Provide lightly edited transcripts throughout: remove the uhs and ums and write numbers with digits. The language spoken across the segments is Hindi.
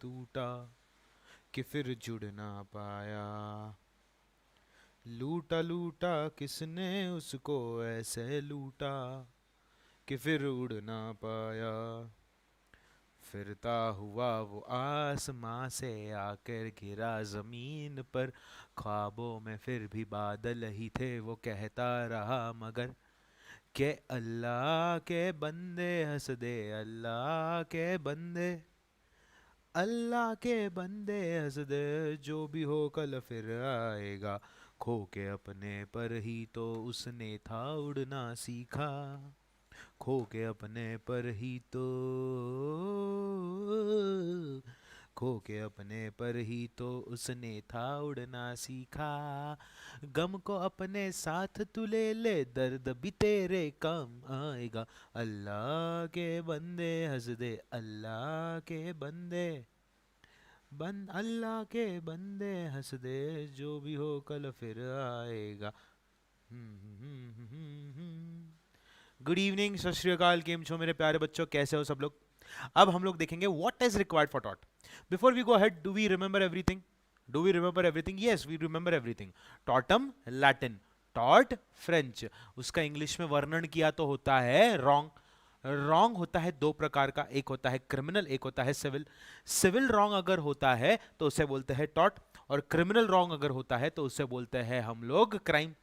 टूटा कि फिर जुड़ ना पाया। लूटा लूटा किसने उसको ऐसे लूटा कि फिर उड़ ना पाया। फिरता हुआ वो आसमां से आकर गिरा जमीन पर। ख्वाबों में फिर भी बादल ही थे, वो कहता रहा मगर के अल्लाह के बंदे हंस दे, अल्लाह के बंदे, अल्लाह के बंदे हंस दे। जो भी हो कल फिर आएगा, खो के अपने पर ही तो उसने था उड़ना सीखा। खो के अपने पर ही तो, खो के अपने पर ही तो उसने था उड़ना सीखा। गम को अपने साथ तू ले ले, दर्द भी तेरे काम आएगा। अल्लाह के बंदे हंस दे, अल्लाह के बंदे, अल्लाह के बंदे हंस दे। जो भी हो कल फिर आएगा। गुड इवनिंग, सत श्री अकाल, केम छो मेरे प्यारे बच्चों, कैसे हो सब लोग। अब हम लोग देखेंगे व्हाट इज रिक्वायर्ड फॉर टॉट। Before we go ahead, do we remember everything? Do we remember everything? Yes, we remember everything. Tortum Latin, टॉट फ्रेंच। उसका इंग्लिश में वर्णन किया तो होता है रॉन्ग। रॉन्ग होता है दो प्रकार का, एक होता है क्रिमिनल, एक होता है सिविल। सिविल रॉन्ग अगर होता है तो उसे बोलते हैं टॉट, और क्रिमिनल रॉन्ग अगर होता है तो उसे बोलते हैं हम लोग क्राइम।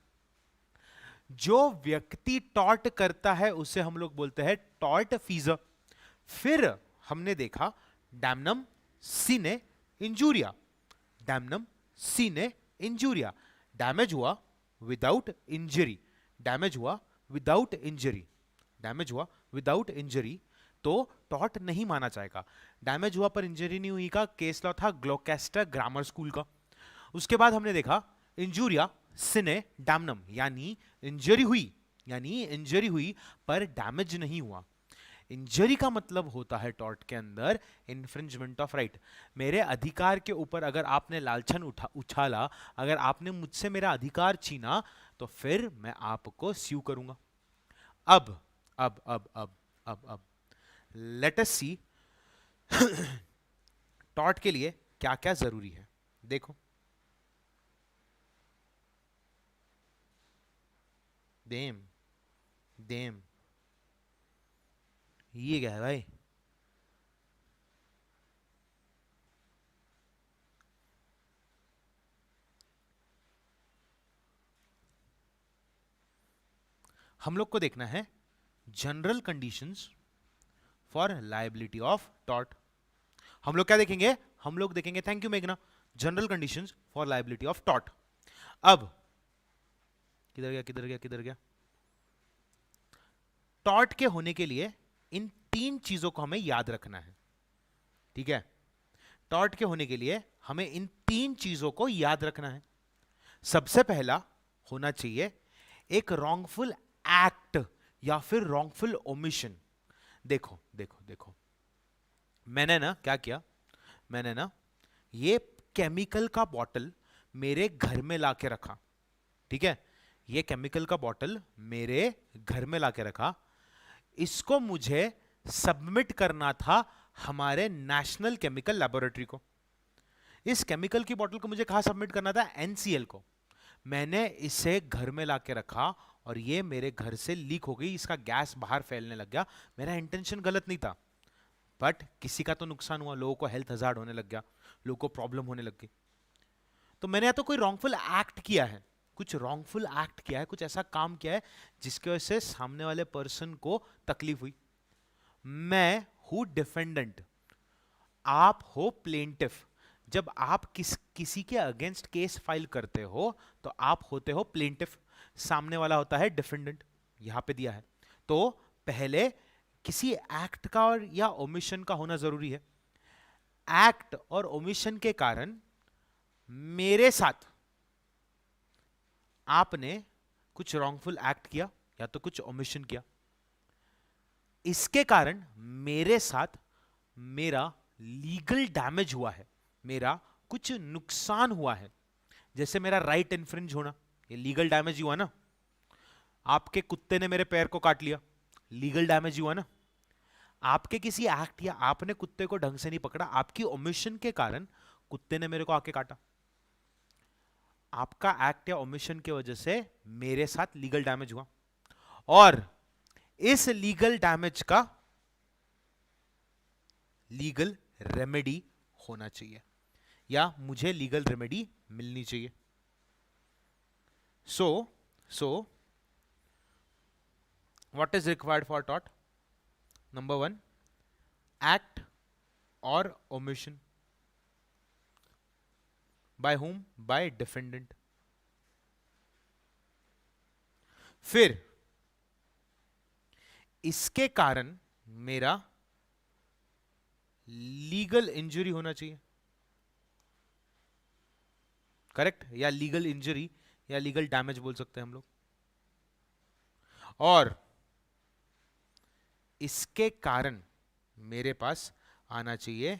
जो व्यक्ति टॉर्ट करता है उसे हम लोग बोलते हैं टॉर्ट फीजर। फिर हमने देखा डैमनम सीने इंजूरिया, डैमनम सीने इंजूरिया। डैमेज हुआ विदाउट इंजरी, डैमेज हुआ विदाउट इंजरी, डैमेज हुआ विदाउट इंजरी तो टॉर्ट नहीं माना जाएगा। डैमेज हुआ पर इंजरी नहीं हुई का केस लॉ था ग्लोकेस्टर ग्रामर स्कूल का। उसके बाद हमने देखा इंजूरिया सिने डैमनम, यानी इंजरी हुई, यानी इंजरी हुई पर डैमेज नहीं हुआ। इंजरी का मतलब होता है टॉर्ट के अंदर इन्फ्रिंजमेंट ऑफ राइट। मेरे अधिकार के ऊपर अगर आपने लालछन उछाला, अगर आपने मुझसे मेरा अधिकार छीना, तो फिर मैं आपको स्यू करूंगा। अब अब अब अब अब लेट अस सी टॉर्ट के लिए क्या क्या जरूरी है। देखो, देम देम ये क्या है भाई? हम लोग को देखना है general conditions for liability of tort. हम लोग क्या देखेंगे? हम लोग देखेंगे, थैंक यू मेघना, general conditions for liability of tort. अब किधर गया किधर गया किधर गया? टॉर्ट के होने के लिए इन तीन चीजों को हमें याद रखना है, ठीक है? टॉर्ट के होने के लिए हमें इन तीन चीजों को याद रखना है। सबसे पहला होना चाहिए एक रॉन्गफुल एक्ट या फिर रॉन्गफुल ओमिशन। देखो देखो देखो, मैंने ना क्या किया, मैंने ना ये केमिकल का बॉटल मेरे घर में लाके रखा, ठीक है? ये केमिकल का बॉटल मेरे घर में लाके रखा। इसको मुझे सबमिट करना था हमारे नेशनल केमिकल लेबोरेटरी को। इस केमिकल की बोतल को मुझे कहां सबमिट करना था? एनसीएल को। मैंने इसे घर में लाके रखा और ये मेरे घर से लीक हो गई, इसका गैस बाहर फैलने लग गया। मेरा इंटेंशन गलत नहीं था, बट किसी का तो नुकसान हुआ, लोगों को हेल्थ हजार्ड होने लग गया, लोगों को प्रॉब्लम होने लग गई। तो मैंने या तो कोई रॉन्गफुल एक्ट किया है, कुछ रॉन्गफुल एक्ट किया है, कुछ ऐसा काम किया है जिसकी वजह से सामने वाले पर्सन को तकलीफ हुई। मैं हूं डिफेंडेंट, आप हो प्लेंटिफ। जब आप किसी के अगेंस्ट केस फाइल करते हो तो आप होते हो प्लेंटिफ, सामने वाला होता है डिफेंडेंट। यहां पे दिया है तो पहले किसी एक्ट का और या ओमिशन का होना जरूरी है। एक्ट और ओमिशन के कारण मेरे साथ आपने कुछ रॉन्गफुल एक्ट किया या तो कुछ ओमिशन किया, इसके कारण मेरे साथ मेरा लीगल डैमेज हुआ है, मेरा कुछ नुकसान हुआ है। जैसे मेरा राइट इन्फ्रिंज होना, ये लीगल डैमेज ही हुआ ना। आपके कुत्ते ने मेरे पैर को काट लिया, लीगल डैमेज हुआ ना। आपके किसी एक्ट या आपने कुत्ते को ढंग से नहीं पकड़ा, आपकी ओमिशन के कारण कुत्ते ने मेरे को आके काटा, आपका एक्ट या ओमिशन की वजह से मेरे साथ लीगल डैमेज हुआ, और इस लीगल डैमेज का लीगल रेमेडी होना चाहिए, या मुझे लीगल रेमेडी मिलनी चाहिए। So what is required for tort? Number 1, act और omission. By whom? By defendant. फिर इसके कारण मेरा लीगल इंजरी होना चाहिए, करेक्ट, या लीगल इंजरी या लीगल डैमेज बोल सकते हैं हम लोग। और इसके कारण मेरे पास आना चाहिए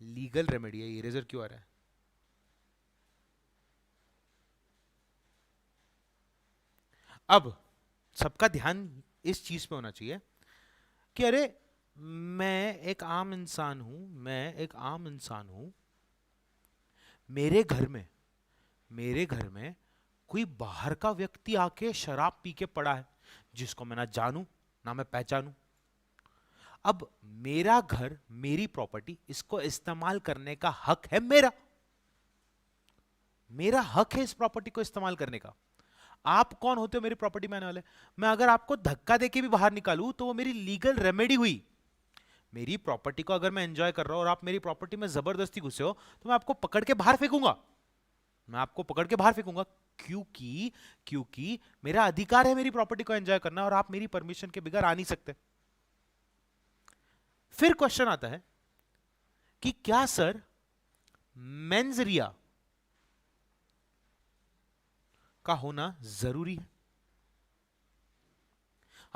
लीगल रेमेडी। ये इरेजर क्यों आ रहा है? अब सबका ध्यान इस चीज पे होना चाहिए कि अरे मैं एक आम इंसान हूं, मैं एक आम इंसान हूं, मेरे घर में कोई बाहर का व्यक्ति आके शराब पी के पड़ा है, जिसको मैं ना जानूं ना मैं पहचानूं। अब मेरा घर, मेरी प्रॉपर्टी, इसको इस्तेमाल करने का हक है मेरा, मेरा हक है इस प्रॉपर्टी को इस्तेमाल करने का। आप कौन होते हो मेरी प्रॉपर्टी में आने वाले? मैं अगर आपको धक्का देके भी बाहर निकालूं तो वो मेरी लीगल रेमेडी हुई। मेरी प्रॉपर्टी को अगर मैं एंजॉय कर रहा हूं और आप मेरी प्रॉपर्टी में जबरदस्ती घुसे हो, तो मैं आपको पकड़ के बाहर फेंकूंगा, मैं आपको पकड़ के बाहर फेंकूंगा, क्योंकि मेरा अधिकार है मेरी प्रॉपर्टी को एंजॉय करना, और आप मेरी परमिशन के बगैर आ नहीं सकते। फिर क्वेश्चन आता है कि क्या सर मेंस रिया का होना जरूरी है?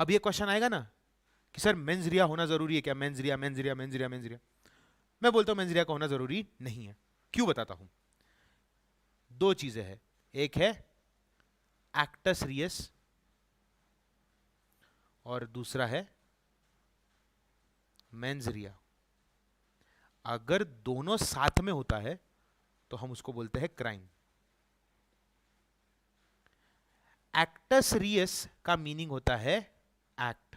अब ये क्वेश्चन आएगा ना कि सर मेंस रिया होना जरूरी है क्या? मेंस रिया, मेंस रिया, मेंस रिया, मेंस रिया। मैं बोलता हूं मेंस रिया का होना जरूरी नहीं है। क्यों? बताता हूं। दो चीजें हैं, एक है एक्टस रियस और दूसरा है मेंस रिया। अगर दोनों साथ में होता है तो हम उसको बोलते हैं क्राइम। एक्टस रियस का मीनिंग होता है एक्ट,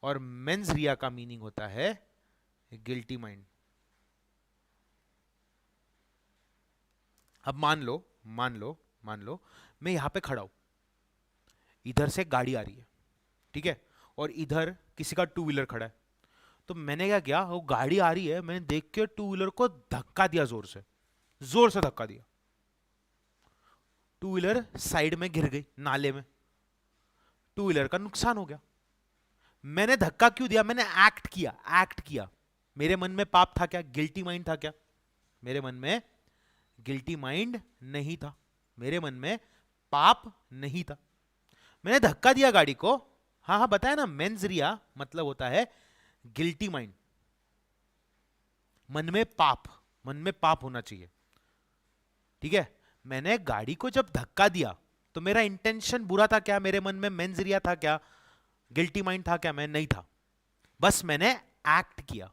और मेंस रिया का मीनिंग होता है गिल्टी माइंड। अब मान लो मैं यहां पे खड़ा हूं, इधर से गाड़ी आ रही है, ठीक है, और इधर किसी का टू व्हीलर खड़ा है। तो मैंने क्या किया, वो गाड़ी आ रही है, मैंने देख के टू व्हीलर को धक्का दिया, जोर से धक्का दिया। टू व्हीलर साइड में गिर गई नाले में, टू व्हीलर का नुकसान हो गया। मैंने धक्का क्यों दिया? मैंने एक्ट किया। मेरे मन में पाप था क्या? गिल्टी माइंड था क्या? मेरे मन में गिल्टी माइंड नहीं था, मेरे मन में पाप नहीं था। मैंने धक्का दिया गाड़ी को। हाँ बताया ना, मेंस रिया मतलब होता है गिल्टी माइंड, मन में पाप होना चाहिए, ठीक है। मैंने गाड़ी को जब धक्का दिया तो मेरा इंटेंशन बुरा था क्या? मेरे मन में मेंस रिया था क्या? गिल्टी माइंड था क्या? मैं नहीं था, बस मैंने एक्ट किया।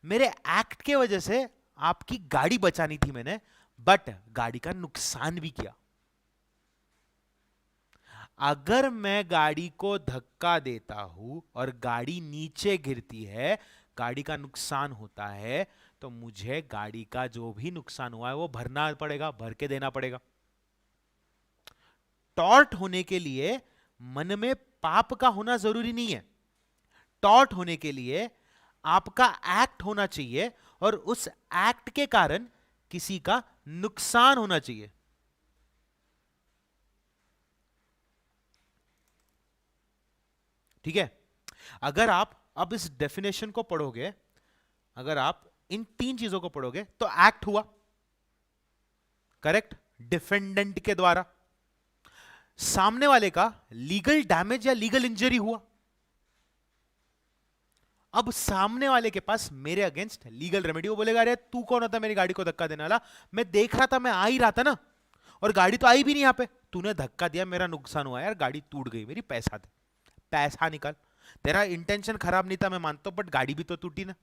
मेरे एक्ट के वजह से आपकी गाड़ी बचानी थी मैंने, बट गाड़ी का नुकसान भी किया। अगर मैं गाड़ी को धक्का देता हूं और गाड़ी नीचे गिरती है, गाड़ी का नुकसान होता है, तो मुझे गाड़ी का जो भी नुकसान हुआ है वो भरना पड़ेगा, भर के देना पड़ेगा। टॉर्ट होने के लिए मन में पाप का होना जरूरी नहीं है। टॉर्ट होने के लिए आपका एक्ट होना चाहिए, और उस एक्ट के कारण किसी का नुकसान होना चाहिए। ठीक है। अगर आप अब इस डेफिनेशन को पढ़ोगे, अगर आप इन तीन चीजों को पढ़ोगे, तो एक्ट हुआ, करेक्ट, डिफेंडेंट के द्वारा। सामने वाले का लीगल डैमेज या लीगल इंजरी हुआ। अब सामने वाले के पास मेरे अगेंस्ट लीगल रेमेडी, वो बोलेगा अरे तू कौन होता मेरी गाड़ी को धक्का देने वाला? मैं देख रहा था, मैं आ ही रहा था ना, और गाड़ी तो आई भी नहीं यहां पे, तूने धक्का दिया, मेरा नुकसान हुआ यार, गाड़ी टूट गई मेरी, पैसा दे, पैसा निकाल। तेरा इंटेंशन खराब नहीं था मैं मानता हूं, बट गाड़ी भी तो टूटी ना।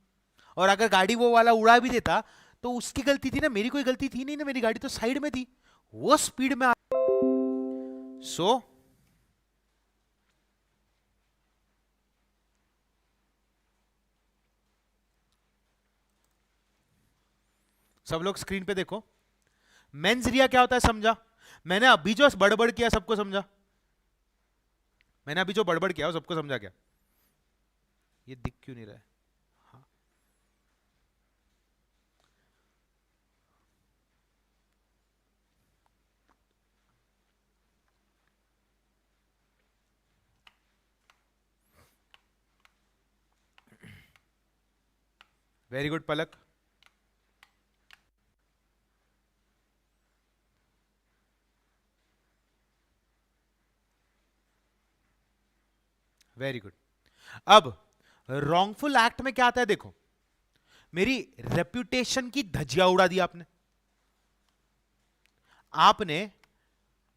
और अगर गाड़ी वो वाला उड़ा भी देता तो उसकी गलती थी ना, मेरी कोई गलती थी नहीं ना, मेरी गाड़ी तो साइड में थी, वो स्पीड में सो सब लोग स्क्रीन पे देखो, मेंस रिया क्या होता है समझा? मैंने अभी जो बड़बड़ किया सबको समझा? मैंने अभी जो बड़बड़ किया वो सबको समझा क्या? ये दिख क्यों नहीं रहा है? हाँ, very good Palak. Very good. अब रॉन्गफुल एक्ट में क्या आता है देखो, मेरी रेप्यूटेशन की धज्जियां उड़ा दी आपने। आपने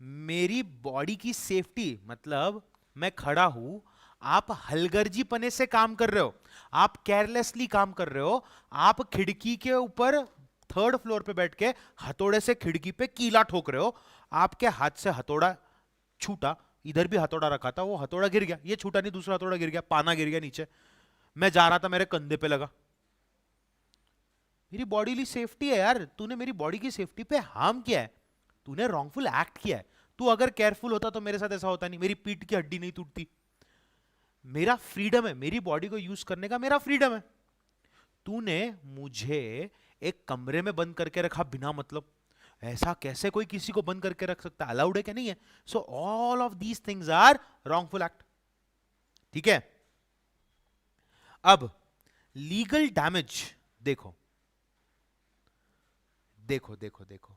मेरी बॉडी की सेफ्टी, मतलब मैं खड़ा हूं, आप हलगर्जी पने से काम कर रहे हो, आप केयरलेसली काम कर रहे हो, आप खिड़की के ऊपर थर्ड फ्लोर पे बैठ के हथौड़े से खिड़की पे कीला ठोक रहे हो, आपके हाथ से हथौड़ा छूटा, इधर भी हथौड़ा रखा था, वो हथौड़ा गिर गया, ये छूटा नहीं दूसरा हथौड़ा गिर गया, पाना गिर गया नीचे, मैं जा रहा था मेरे कंधे पे लगा। मेरी बॉडी सेफ्टी है यार, तूने मेरी बॉडी की सेफ्टी पे हार्म किया है, तूने रॉन्गफुल एक्ट किया है। तू अगर केयरफुल होता तो मेरे साथ ऐसा होता नहीं, मेरी पीठ की हड्डी नहीं टूटती। मेरा फ्रीडम है, मेरी बॉडी को यूज करने का मेरा फ्रीडम है। तूने मुझे एक कमरे में बंद करके रखा बिना मतलब, ऐसा कैसे कोई किसी को बंद करके रख सकता है? अलाउड है क्या? नहीं है। So all of these things are wrongful act. ठीक है, अब लीगल डैमेज देखो, देखो देखो देखो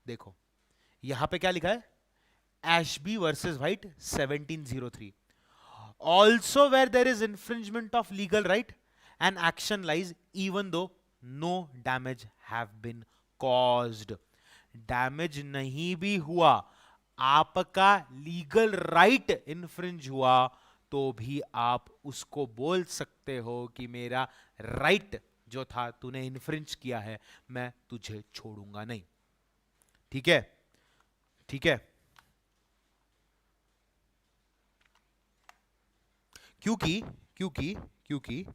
देखो, यहां पे क्या लिखा है? Ashby versus white 1703, also where there is infringement of legal right and action lies even though no damage have been caused। Damage नहीं भी हुआ, आपका लीगल राइट इन्फ्रिंज हुआ, तो भी आप उसको बोल सकते हो कि मेरा राइट जो था तूने इन्फ्रिंज किया है, मैं तुझे छोड़ूंगा नहीं। ठीक है, ठीक है। क्योंकि क्योंकि क्योंकि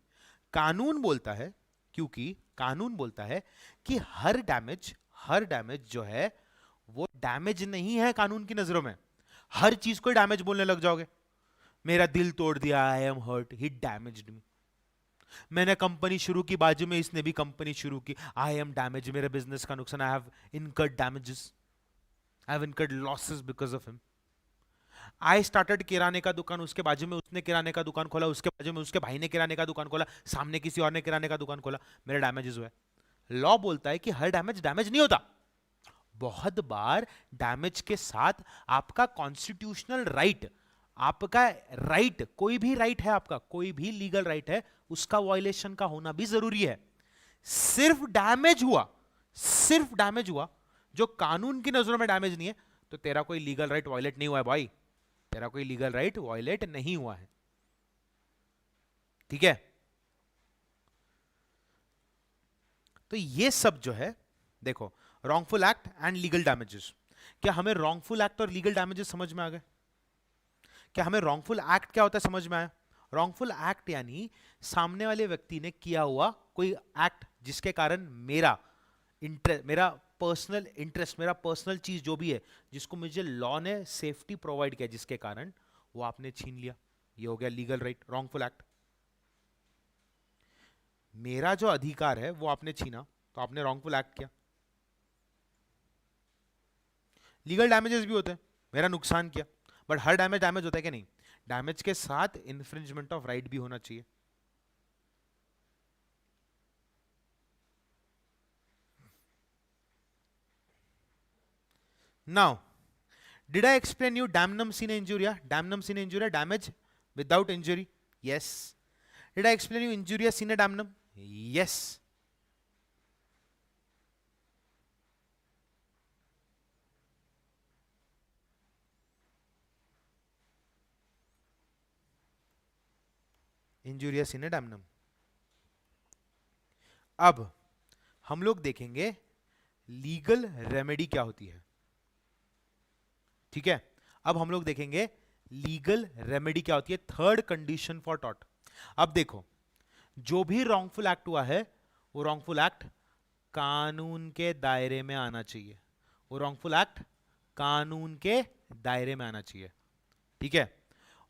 कानून बोलता है, क्योंकि कानून बोलता है कि हर डैमेज जो है वो डैमेज नहीं है कानून की नजरों में। हर चीज को डैमेज बोलने लग जाओगे, मेरा दिल तोड़ दिया, I am hurt, he damaged me. मैंने कंपनी शुरू की, बाजू में इसने भी कंपनी शुरू की, आई एम डैमेज, मेरे बिजनेस का नुकसान, I have incurred damages, I have incurred losses because of him. I started किराने का दुकान, उसके बाजू में उसने किराने का दुकान खोला, उसके बाजू में उसके भाई ने किराने का दुकान खोला, सामने किसी और ने किराने का दुकान खोला, मेरा डैमेजेस हुआ। लॉ बोलता है कि हर डैमेज डैमेज नहीं होता, बहुत बार डैमेज के साथ आपका कॉन्स्टिट्यूशनल राइट, आपका राइट, कोई भी राइट है, आपका कोई भी लीगल राइट है, उसका वायलेशन का होना भी जरूरी है। सिर्फ डैमेज हुआ, सिर्फ डैमेज हुआ जो कानून की नजरों में डैमेज नहीं है, तो तेरा कोई लीगल राइट वायलेट नहीं हुआ है भाई, तेरा कोई लीगल राइट वायलेट नहीं हुआ है। ठीक है, तो ये सब जो है देखो, wrongful act and legal damages. क्या हमें रॉन्गफुल एक्ट और लीगल डैमेजेस समझ में आ गए? क्या हमें रॉन्गफुल एक्ट क्या होता है समझ में आया? रॉन्गफुल एक्ट यानी सामने वाले व्यक्ति ने किया हुआ कोई एक्ट जिसके कारण मेरा इंटरेस्ट, मेरा पर्सनल इंटरेस्ट, मेरा पर्सनल चीज जो भी है, जिसको मुझे लॉ ने सेफ्टी प्रोवाइड किया, जिसके कारण वो आपने छीन लिया, ये हो गया लीगल राइट, रॉन्गफुल एक्ट। मेरा जो अधिकार है वो आपने छीना, तो आपने रॉन्गफुल एक्ट किया। लीगल डैमेजेस भी होते हैं, मेरा नुकसान किया, बट हर डैमेज डैमेज होता है कि नहीं? डैमेज के साथ इंफ्रिंजमेंट ऑफ राइट भी होना चाहिए। Now, did I explain you damnum sine injuria? Damnum sine injuria, damage without injury. Yes. Did I explain you injuria sine damnum? Yes. Injuria sine damnum. अब हम लोग देखेंगे लीगल रेमेडी क्या होती है, ठीक है। अब हम लोग देखेंगे लीगल रेमेडी क्या होती है, थर्ड कंडीशन फॉर टॉर्ट। अब देखो, जो भी रॉन्गफुल एक्ट हुआ है वो रॉन्गफुल एक्ट कानून के दायरे में आना चाहिए, वो रॉन्गफुल एक्ट कानून के दायरे में आना चाहिए, ठीक है।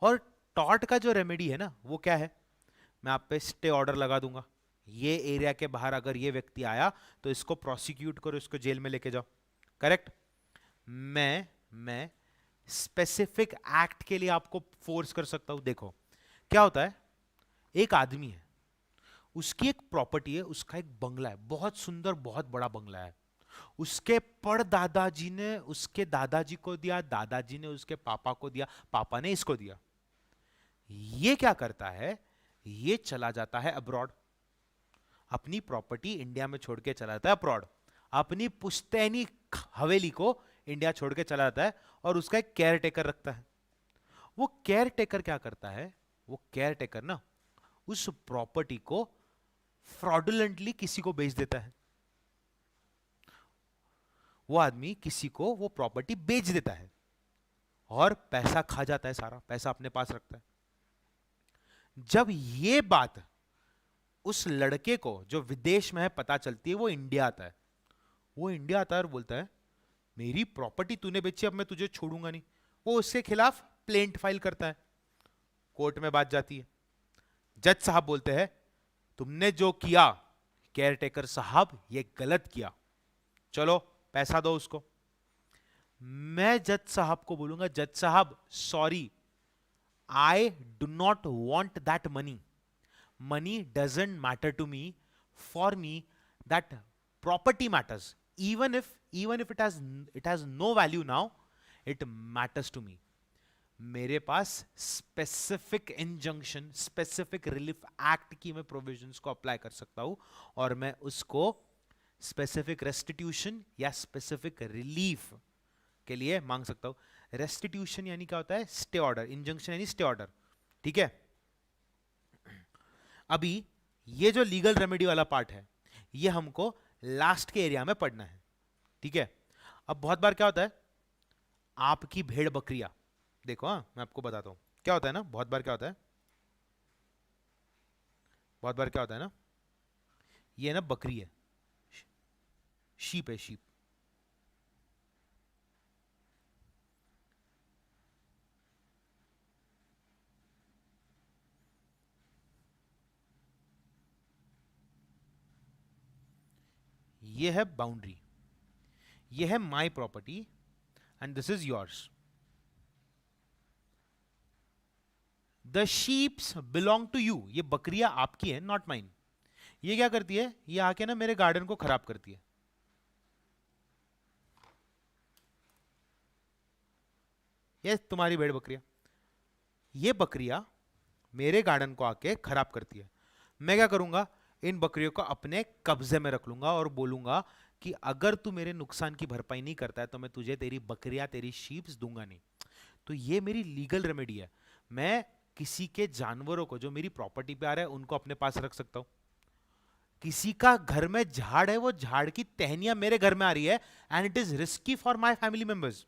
और टॉर्ट का जो रेमेडी है ना वो क्या है, मैं आप पे स्टे ऑर्डर लगा दूंगा, ये एरिया के बाहर अगर ये व्यक्ति आया तो इसको प्रोसिक्यूट करो, इसको जेल में लेके जाओ, करेक्ट। मैं स्पेसिफिक एक्ट के लिए आपको फोर्स कर सकता हूं। देखो क्या होता है, एक आदमी है, उसकी एक प्रॉपर्टी है, उसका एक बंगला है, बहुत सुंदर बहुत बड़ा बंगला है, उसके परदादाजी ने उसके दादाजी को दिया, दादाजी ने उसके पापा को दिया, पापा ने इसको दिया। ये क्या करता है, ये चला जाता है अब्रॉड, अपनी प्रॉपर्टी इंडिया में छोड़ के चला जाता है अब्रॉड, अपनी पुश्तैनी हवेली को इंडिया छोड़ के चला जाता है और उसका एक केयर टेकर रखता है। वो केयर टेकर क्या करता है, वो केयर टेकर ना उस प्रॉपर्टी को फ्रॉडुलेंटली किसी को बेच देता है, वो आदमी किसी को वो प्रॉपर्टी बेच देता है और पैसा खा जाता है, सारा पैसा अपने पास रखता है। जब ये बात उस लड़के को जो विदेश में है पता चलती है, वो इंडिया आता है, वो इंडिया आता है और बोलता है मेरी प्रॉपर्टी तूने बेची, अब मैं तुझे छोड़ूंगा नहीं। वो उसके खिलाफ प्लेंट फाइल करता है, कोर्ट में बात जाती है, जज साहब बोलते हैं तुमने जो किया केयर टेकर साहब ये गलत किया, चलो पैसा दो उसको। मैं जज साहब को बोलूंगा जज साहब sorry, I do not want that money, money doesn't matter to me, for me that property matters, even if it has no value now, it matters to me। मेरे पास specific injunction specific relief act की मैं प्रोविजंस को अप्लाई कर सकता हूं और मैं उसको स्पेसिफिक रेस्टिट्यूशन या स्पेसिफिक रिलीफ के लिए मांग सकता हूं। रेस्टिट्यूशन यानी क्या होता है, स्टे ऑर्डर, इंजंक्शन यानी स्टे ऑर्डर, ठीक है। अभी ये जो लीगल रेमेडी वाला पार्ट है ये हमको लास्ट के एरिया में पढ़ना है, ठीक है। अब बहुत बार क्या होता है, आपकी भेड़ बकरियां, देखो हाँ मैं आपको बताता हूं क्या होता है ना, बहुत बार क्या होता है, बहुत बार क्या होता है ना, ये ना बकरी है, शीप है, शीप, ये है बाउंड्री, ये है my property and this is yours. The sheeps belong to you, ये बकरियां आपकी है, नॉट माइन। ये क्या करती है, ये आके ना मेरे गार्डन को खराब करती है, ये तुम्हारी भेड़ बकरियां, ये बकरियां मेरे गार्डन को आके खराब करती है। मैं क्या करूंगा, इन बकरियों को अपने कब्जे में रख लूंगा और बोलूंगा कि अगर तू मेरे नुकसान की भरपाई नहीं करता है तो मैं तुझे तेरी बकरियां तेरी शीप्स दूंगा नहीं। तो ये मेरी लीगल रेमेडी है, मैं किसी के जानवरों को जो मेरी प्रॉपर्टी पे आ रहा है उनको अपने पास रख सकता हूं। किसी का घर में झाड़ है, वो झाड़ की टहनियां मेरे घर में आ रही है and it is risky for my family members,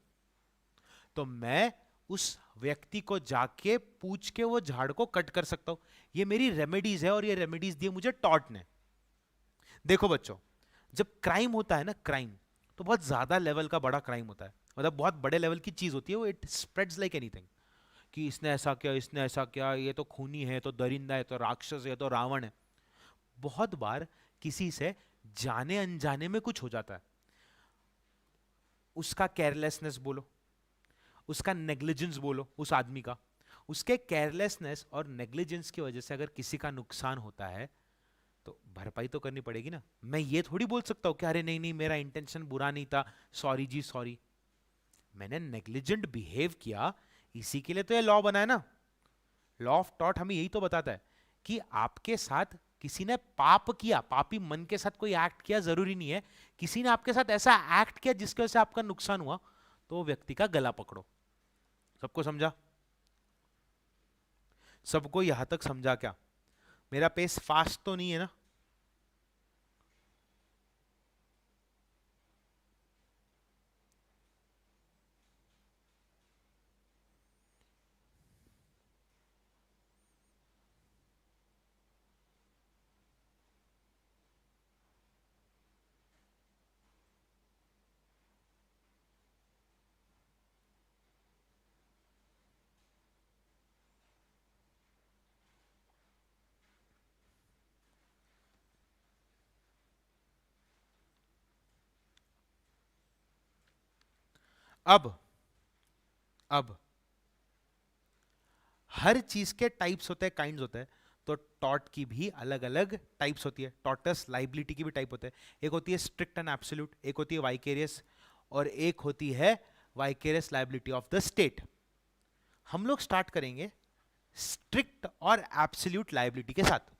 तो मैं उस व्यक्ति को जाके पूछ के वो झाड़ को कट कर सकता हूं। ये मेरी रेमेडीज है और ये रेमेडीज दी मुझे टॉर्ट ने। देखो बच्चों, जब क्राइम होता है ना, क्राइम तो बहुत ज्यादा लेवल का बड़ा क्राइम होता है, मतलब बहुत बड़े लेवल की चीज होती है, वो इट स्प्रेड्स लाइक एनीथिंग, कि इसने ऐसा किया, इसने ऐसा किया, ये तो खूनी है, तो दरिंदा है, तो राक्षस है, तो रावण है। बहुत बार किसी से जाने अनजाने में कुछ हो जाता है, उसका केयरलेसनेस बोलो, उसका नेग्लिजेंस बोलो, उस आदमी का, उसके केयरलेसनेस और नेग्लिजेंस की वजह से अगर किसी का नुकसान होता है तो भरपाई तो करनी पड़ेगी ना। मैं ये थोड़ी बोल सकता हूं कि अरे नहीं नहीं मेरा इंटेंशन बुरा नहीं था, सॉरी जी सॉरी। मैंने नेग्लिजेंट बिहेव किया, इसी के लिए तो ये लॉ बना है ना। लॉ ऑफ टॉर्ट हमें यही तो बताता है कि आपके साथ किसी ने पाप किया, पापी मन के साथ कोई एक्ट किया, जरूरी नहीं है, किसी ने आपके साथ ऐसा एक्ट किया जिसकी वजह से आपका नुकसान हुआ, तो व्यक्ति का गला पकड़ो। सबको समझा? सबको यहां तक समझा क्या? मेरा पेस फास्ट तो नहीं है ना? अब अब हर चीज के टाइप्स होते हैं, काइंड्स होते हैं। तो टॉर्ट की भी अलग अलग टाइप्स होती है। टॉर्टस लाइबिलिटी की भी टाइप होते हैं। एक होती है स्ट्रिक्ट एंड एब्सोल्यूट, एक होती है वाइकेरियस, और एक होती है vicarious liability of the state. हम लोग स्टार्ट करेंगे स्ट्रिक्ट और एब्सोल्यूट लाइबिलिटी के साथ।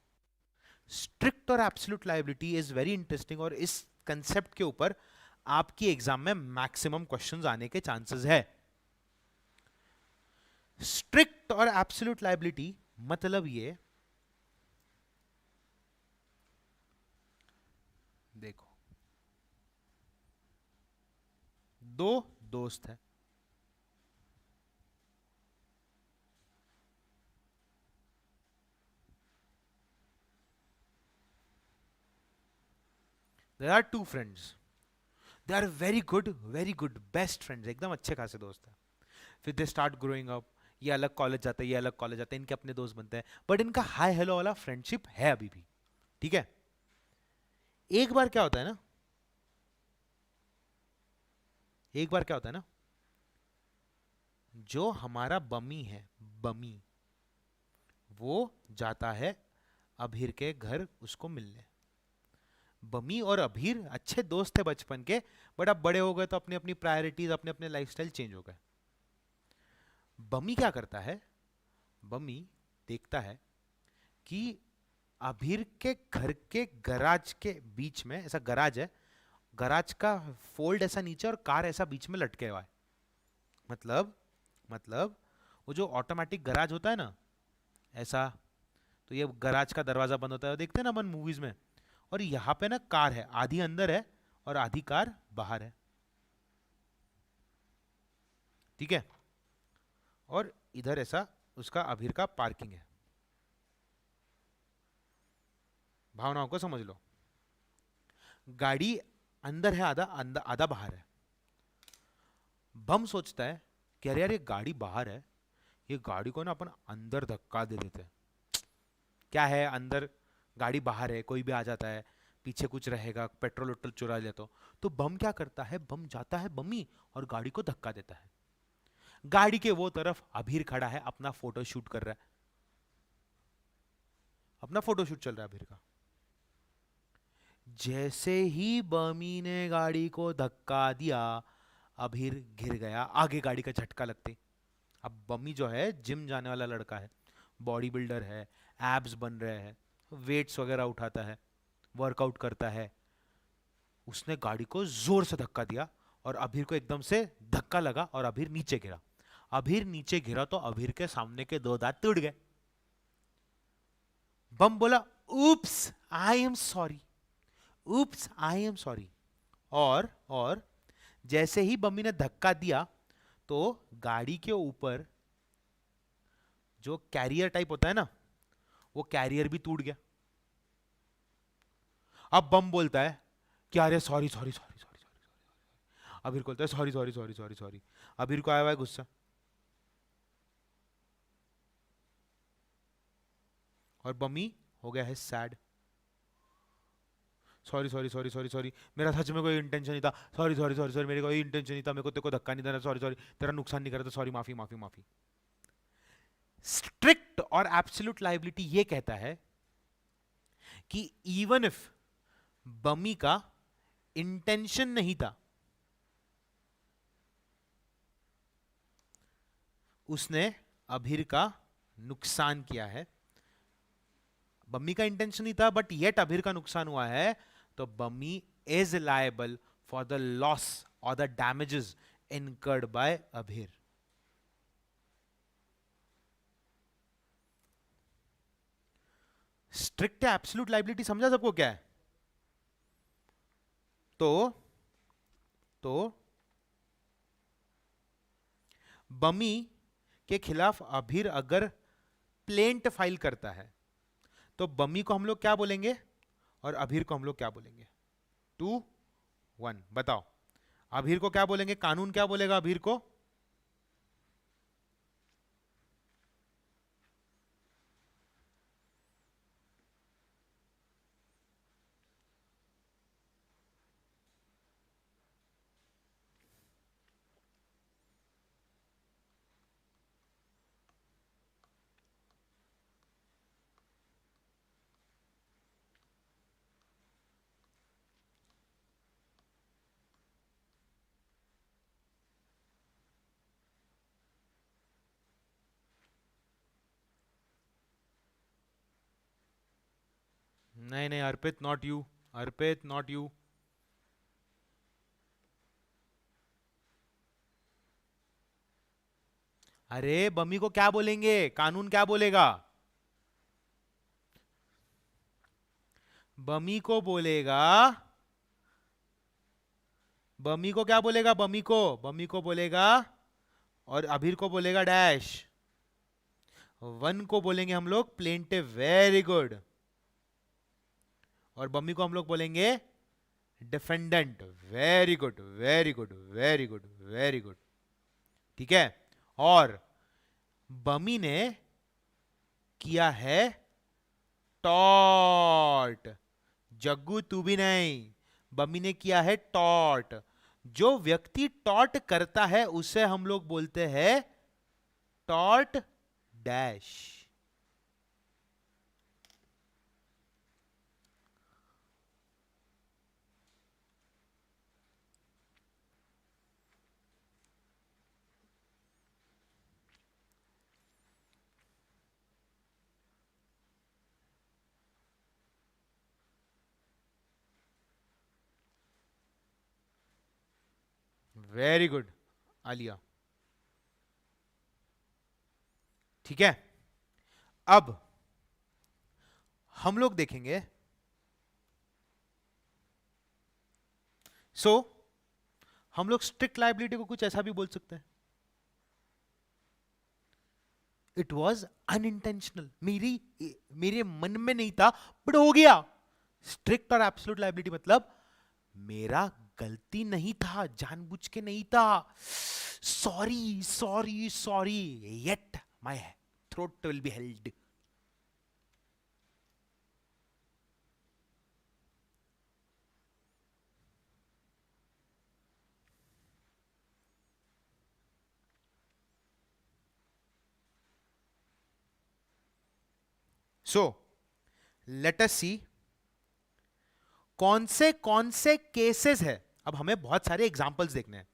स्ट्रिक्ट और absolute liability is very interesting, और इस कंसेप्ट के ऊपर आपकी एग्जाम में मैक्सिमम क्वेश्चंस आने के चांसेस है। स्ट्रिक्ट और एब्सोल्यूट लाइबिलिटी मतलब ये, देखो, दो दोस्त है, there are two friends, they are very good best friends, एकदम अच्छे खासे दोस्त हैं। फिर दे स्टार्ट ग्रोइंग अप, ये अलग कॉलेज जाते हैं, ये अलग कॉलेज जाते हैं, इनके अपने दोस्त बनते हैं, बट इनका हाई हेलो वाला फ्रेंडशिप है अभी भी। ठीक है। एक बार क्या होता है ना, एक बार क्या होता है ना, जो हमारा बमी है, बमी, वो जाता है अभीर के घर उसको मिलने। बमी और अभीर अच्छे दोस्त थे बचपन के, बट अब बड़े हो गए तो अपनी अपनी प्रायोरिटीज, अपने अपने लाइफस्टाइल चेंज हो गए। बमी क्या करता है, बमी देखता है कि अभीर के घर के गराज के बीच में, ऐसा गराज है, गराज का फोल्ड ऐसा नीचे और कार ऐसा बीच में लटके हुआ है। मतलब वो जो ऑटोमेटिक गराज होता है ना, ऐसा, तो ये गराज का दरवाजा बंद होता है, देखते हैं ना अपन मूवीज में, और यहाँ पे ना कार है, आधी अंदर है और आधी कार बाहर है। ठीक है। और इधर ऐसा उसका अभीर का पार्किंग है। भावनाओं को समझ लो, गाड़ी अंदर है, आधा अंदर आधा बाहर है। बम सोचता है कि अरे यार ये गाड़ी बाहर है, ये गाड़ी को ना अपन अंदर धक्का दे देते हैं। क्या है अंदर, गाड़ी बाहर है, कोई भी आ जाता है, पीछे कुछ रहेगा, पेट्रोल वेट्रोल चुरा ले तो बम क्या करता है, बम जाता है बमी और गाड़ी को धक्का देता है। गाड़ी के वो तरफ अभीर खड़ा है, अपना फोटो शूट कर रहा है, अपना फोटो शूट चल रहा है अभीर का। जैसे ही बमी ने गाड़ी को धक्का दिया, अभीर गिर गया आगे गाड़ी का झटका लगते। अब बमी जो है जिम जाने वाला लड़का है, बॉडी बिल्डर है, एब्स बन रहे हैं, वेट्स वगैरह उठाता है, वर्कआउट करता है। उसने गाड़ी को जोर से धक्का दिया और अभीर को एकदम से धक्का लगा और अभीर नीचे गिरा। अभीर नीचे गिरा तो अभीर के सामने के दो दांत टूट गए। बम बोला oops I am sorry, oops I am sorry. और जैसे ही बम्मी ने धक्का दिया तो गाड़ी के ऊपर जो कैरियर टाइप होता है ना, वो कैरियर भी टूट गया। अब बम बोलता है कि अरे sorry sorry sorry sorry sorry. अबीर बोलता है sorry sorry sorry sorry sorry. अबीर को आया हुआ है गुस्सा, और बम्मी हो गया है sad. Sorry sorry sorry sorry sorry, मेरा सच में कोई इंटेंशन नहीं था, सॉरी सॉरी सॉरी सॉरी, मेरे कोई इंटेंशन नहीं था, मेरे को तेरे को धक्का नहीं देना, सॉरी सॉरी, तेरा नुकसान नहीं करा था, सॉरी, माफी माफी माफी। स्ट्रिक्ट और एब्सोल्यूट लायबिलिटी ये कहता है कि इवन इफ बमी का इंटेंशन नहीं था, उसने अभीर का नुकसान किया है, बम्मी का इंटेंशन नहीं था बट येट अभीर का नुकसान हुआ है, तो Bammi is liable for the loss और the damages incurred by Abhir. Strict absolute liability समझा सबको क्या है? तो बमी के खिलाफ अभीर अगर प्लेंट फाइल करता है तो बमी को हम लोग क्या बोलेंगे और अभीर को हम लोग क्या बोलेंगे? 2-1 बताओ। अभीर को क्या बोलेंगे? कानून क्या बोलेगा अभीर को? नहीं नहीं Arpit, not you. Arpit, not you. अरे बमी को क्या बोलेंगे? कानून क्या बोलेगा? बमी को बोलेगा, बमी को क्या बोलेगा? बमी को बोलेगा और अभीर को बोलेगा डैश। 1 को बोलेंगे हम लोग प्लेंटिव, वेरी गुड। और बमी को हम लोग बोलेंगे defendant, very good very good very good very good. ठीक है। और बमी ने किया है टॉर्ट। जग्गू तू भी नहीं, बमी ने किया है टॉर्ट। जो व्यक्ति टॉर्ट करता है उसे हम लोग बोलते हैं tort dash. Very good Alia. ठीक है। अब हम लोग देखेंगे हम लोग स्ट्रिक्ट लायबिलिटी को कुछ ऐसा भी बोल सकते हैं, इट वॉज अनइंटेंशनल, मेरे मन में नहीं था बट हो गया। स्ट्रिक्ट और एब्सोल्यूट लायबिलिटी मतलब मेरा गलती नहीं था, जानबूझ के नहीं था, sorry sorry sorry, yet my throat will be held. So let us see कौन से केसेस है। अब हमें बहुत सारे एग्जांपल्स देखने हैं,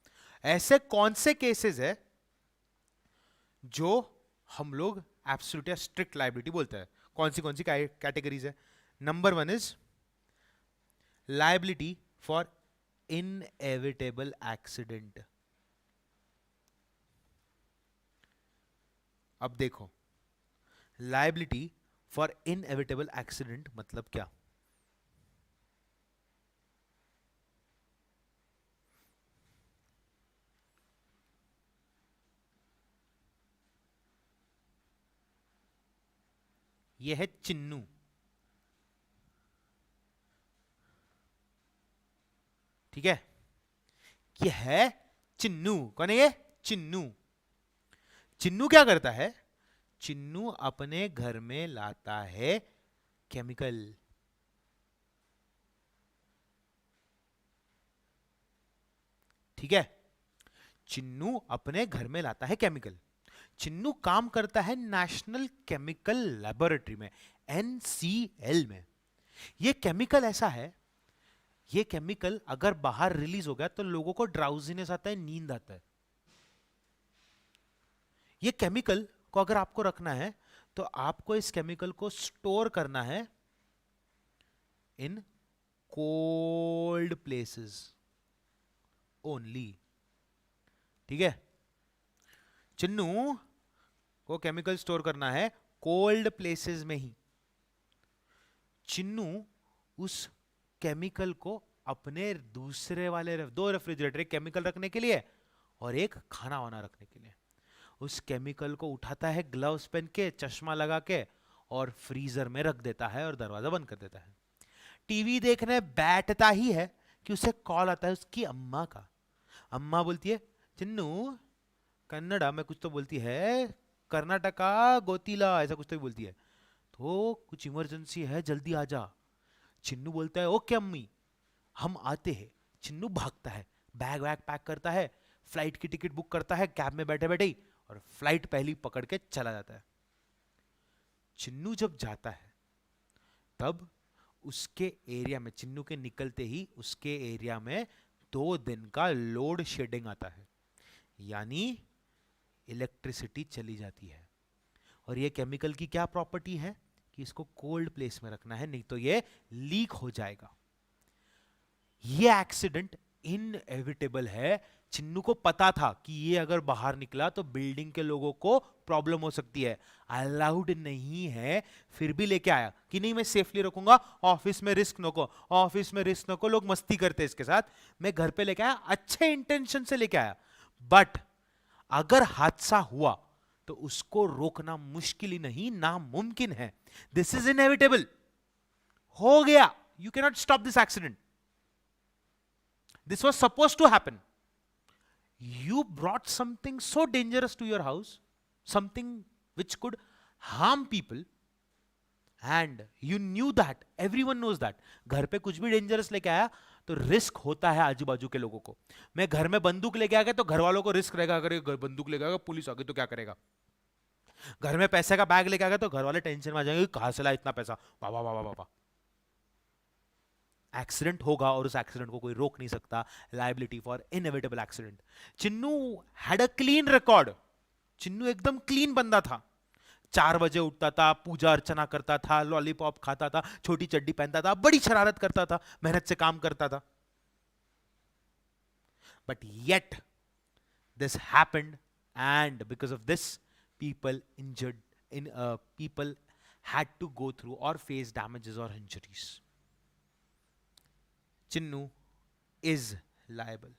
ऐसे कौन से केसेस है जो हम लोग एब्सोल्यूट या स्ट्रिक्ट लायबिलिटी बोलते हैं। कौन सी कैटेगरीज है? Number 1 is liability for inevitable accident. अब देखो, लायबिलिटी फॉर इनएविटेबल एक्सीडेंट मतलब क्या? यह है चिन्नू। ठीक है, यह है चिन्नू। कौन है ये? चिन्नू। चिन्नू क्या करता है? चिन्नू अपने घर में लाता है केमिकल। ठीक है, चिन्नू अपने घर में लाता है केमिकल। चिन्नू काम करता है नेशनल केमिकल लैबोरेटरी में, एनसीएल में। यह केमिकल ऐसा है, ये केमिकल अगर बाहर रिलीज हो गया तो लोगों को ड्राउजीनेस आता है, नींद आता है। ये केमिकल को अगर आपको रखना है तो आपको इस केमिकल को स्टोर करना है इन कोल्ड प्लेसेस ओनली। ठीक है, चिन्नू को केमिकल स्टोर करना है कोल्ड प्लेसेस में ही। चिन्नू उस केमिकल को अपने दूसरे वाले दो रेफ्रिजरेटर, एक केमिकल रखने के लिए और एक खाना वाना रखने के लिए, उस केमिकल को उठाता है ग्लव्स पहन के, चश्मा लगा के, और फ्रीजर में रख देता है और दरवाजा बंद कर देता है। टीवी देखने बैठता ही है कि उसे कॉल आता है उसकी अम्मा का। अम्मा बोलती है, चिन्नू, कन्नड़ा में कुछ तो बोलती है, कर्नाटका गोतीला ऐसा कुछ तो भी बोलती है, तो कुछ इमरजेंसी है, जल्दी आ जा। चिन्नू बोलता है ओके अम्मी, हम आते हैं। चिन्नू भागता है, बैग वैग पैक करता है, फ्लाइट की टिकट बुक करता है कैब में बैठे बैठे ही, और फ्लाइट पहली पकड़ के चला जाता है। चिन्नू जब जाता है तब उसके एरिया में, चिन्नू के निकलते ही उसके एरिया में 2 दिन का लोड शेडिंग आता है, यानी इलेक्ट्रिसिटी चली जाती है। और ये केमिकल की क्या प्रॉपर्टी है कि इसको कोल्ड प्लेस में रखना है, नहीं तो ये लीक हो जाएगा। ये एक्सीडेंट इनएविटेबल है। चिन्नू को पता था कि ये अगर बाहर निकला तो बिल्डिंग के लोगों को प्रॉब्लम हो सकती है, अलाउड नहीं है, फिर भी लेके आया कि नहीं मैं सेफली रखूंगा, ऑफिस में रिस्क नको, ऑफिस में रिस्क नको, लोग मस्ती करते इसके साथ, मैं घर पे लेके आया, अच्छे इंटेंशन से लेके आया। बट अगर हादसा हुआ तो उसको रोकना मुश्किल ही नहीं, नामुमकिन है। दिस इज इनएविटेबल, हो गया, you can not stop this accident, this was suppose to happen. You brought something so dangerous to your house, something which could harm people, and you knew that, everyone knows that, घर पे कुछ भी डेंजरस लेके आया तो रिस्क होता है आजू बाजू के लोगों को। मैं घर में बंदूक लेके आ गया तो घर वालों को रिस्क रहेगा, अगर बंदूक लेके आएगा पुलिस आ गई तो क्या करेगा। घर में पैसे का बैग लेके आ गया तो घर वाले टेंशन में आ जाएंगे, कहां से ला इतना पैसा, वाह वाह वाह वाह। एक्सीडेंट होगा और उस एक्सीडेंट को कोई रोक नहीं सकता, liability for inevitable accident. Chinnu had a clean record, Chinnu एकदम क्लीन बंदा था, 4 बजे उठता था, पूजा अर्चना करता था, लॉलीपॉप खाता था, छोटी चड्डी पहनता था, बड़ी शरारत करता था, मेहनत से काम करता था। But yet this happened, and because of this people injured in people had to go through और फेस डैमेजेस और इंजरीज। Chinnu is liable.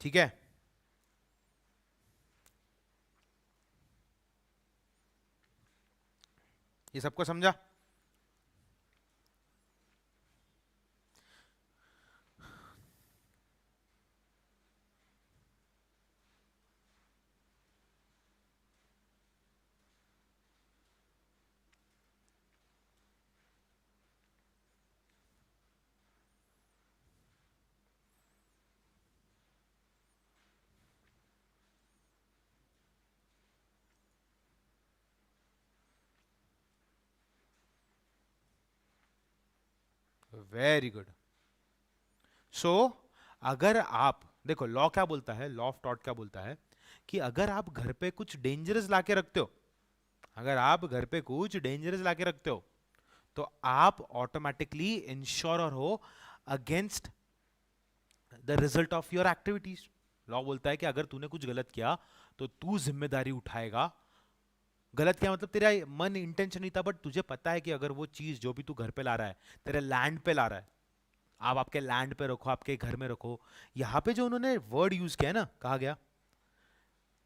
ठीक है, ये सबको समझा? Very good. सो अगर आप देखो, लॉ क्या बोलता है, लॉ ऑफ टॉट क्या बोलता है कि अगर आप घर पे कुछ डेंजरस लाके रखते हो, अगर आप घर पे कुछ डेंजरस लाके रखते हो तो आप ऑटोमेटिकली इंश्योर हो against the result of your activities. Law बोलता है कि अगर तूने कुछ गलत किया तो तू जिम्मेदारी उठाएगा। गलत क्या मतलब, तेरा मन इंटेंशन नहीं था, बट तुझे पता है कि अगर वो चीज जो भी तू घर पे ला रहा है, तेरे लैंड पे ला रहा है, आप आपके लैंड पे रखो, आपके घर में रखो। यहां पे जो उन्होंने वर्ड यूज किया है ना, कहा गया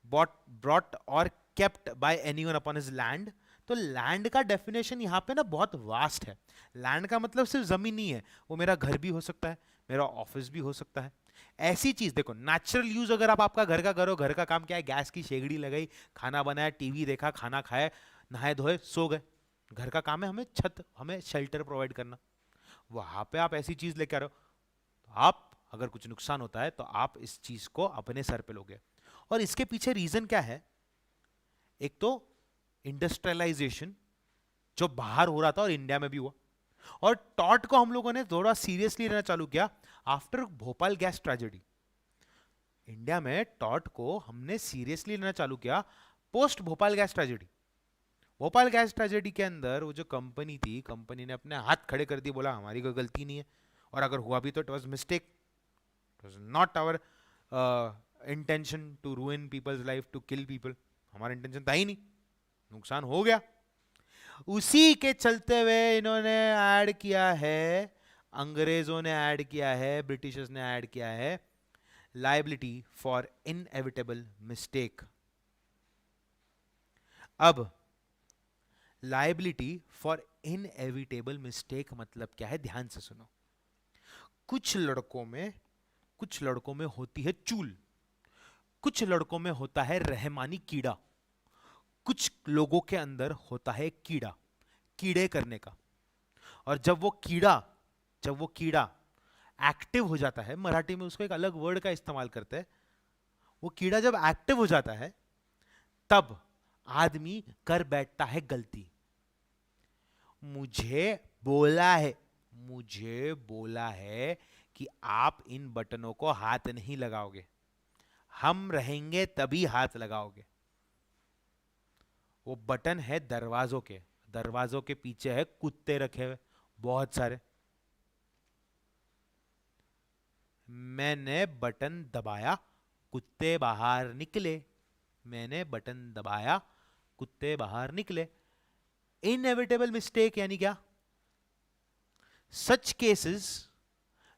बॉट ब्रॉट और kept bye anyone upon his land, तो लैंड का डेफिनेशन यहाँ पे ना बहुत वास्ट है। लैंड का मतलब सिर्फ जमीन नहीं है, वो मेरा घर भी हो सकता है, मेरा ऑफिस भी हो सकता है। ऐसी चीज देखो, नेचुरल यूज, अगर आप आपका घर का करो, घर का काम क्या है, गैस की शेगड़ी लगाई, खाना बनाया, टीवी देखा, खाना खाया, नहाए धोए, सो गए, घर का काम है हमें छत, हमें शेल्टर प्रोवाइड करना। वहां पे आप ऐसी चीज लेकर आ रहे हो, तो आप अगर कुछ नुकसान होता है तो आप इस चीज को अपने सर पे लोगे। और इसके पीछे रीजन क्या है, एक तो इंडस्ट्रियलाइजेशन जो बाहर हो रहा था और इंडिया में भी हुआ, और टॉट को हम लोगों ने थोड़ा सीरियसली लेना चालू किया after Bhopal gas tragedy. India में टॉट को हमने सीरियसली लेना चालू किया post Bhopal gas tragedy. Bhopal gas tragedy के अंदर वो जो कंपनी थी, कंपनी ने अपने हाथ खड़े कर दिए, बोला हमारी कोई गलती नहीं है, और अगर हुआ भी तो it was mistake, it was not our intention to ruin people's life, to kill people. हमारा इंटेंशन था ही नहीं, नुकसान हो गया। उसी के चलते हुए इन्होंने ऐड किया है, अंग्रेजों ने ऐड किया है, ब्रिटिशर्स ने ऐड किया है, लायबिलिटी फॉर इनएविटेबल मिस्टेक। अब लायबिलिटी फॉर इनएविटेबल मिस्टेक मतलब क्या है, ध्यान से सुनो। कुछ लड़कों में होती है चूल, कुछ लड़कों में होता है रहमानी कीड़ा, कुछ लोगों के अंदर होता है कीड़ा, कीड़े करने का। और जब वो कीड़ा एक्टिव हो जाता है, मराठी में उसको एक अलग वर्ड का इस्तेमाल करते हैं, वो कीड़ा जब एक्टिव हो जाता है तब आदमी कर बैठता है गलती। मुझे बोला है कि आप इन बटनों को हाथ नहीं लगाओगे, हम रहेंगे तभी हाथ लगाओगे। वो बटन है दरवाजों के पीछे है कुत्ते रखे हुए बहुत सारे। मैंने बटन दबाया, कुत्ते बाहर निकले, मैंने बटन दबाया, कुत्ते बाहर निकले। इनएविटेबल मिस्टेक यानी क्या? Such cases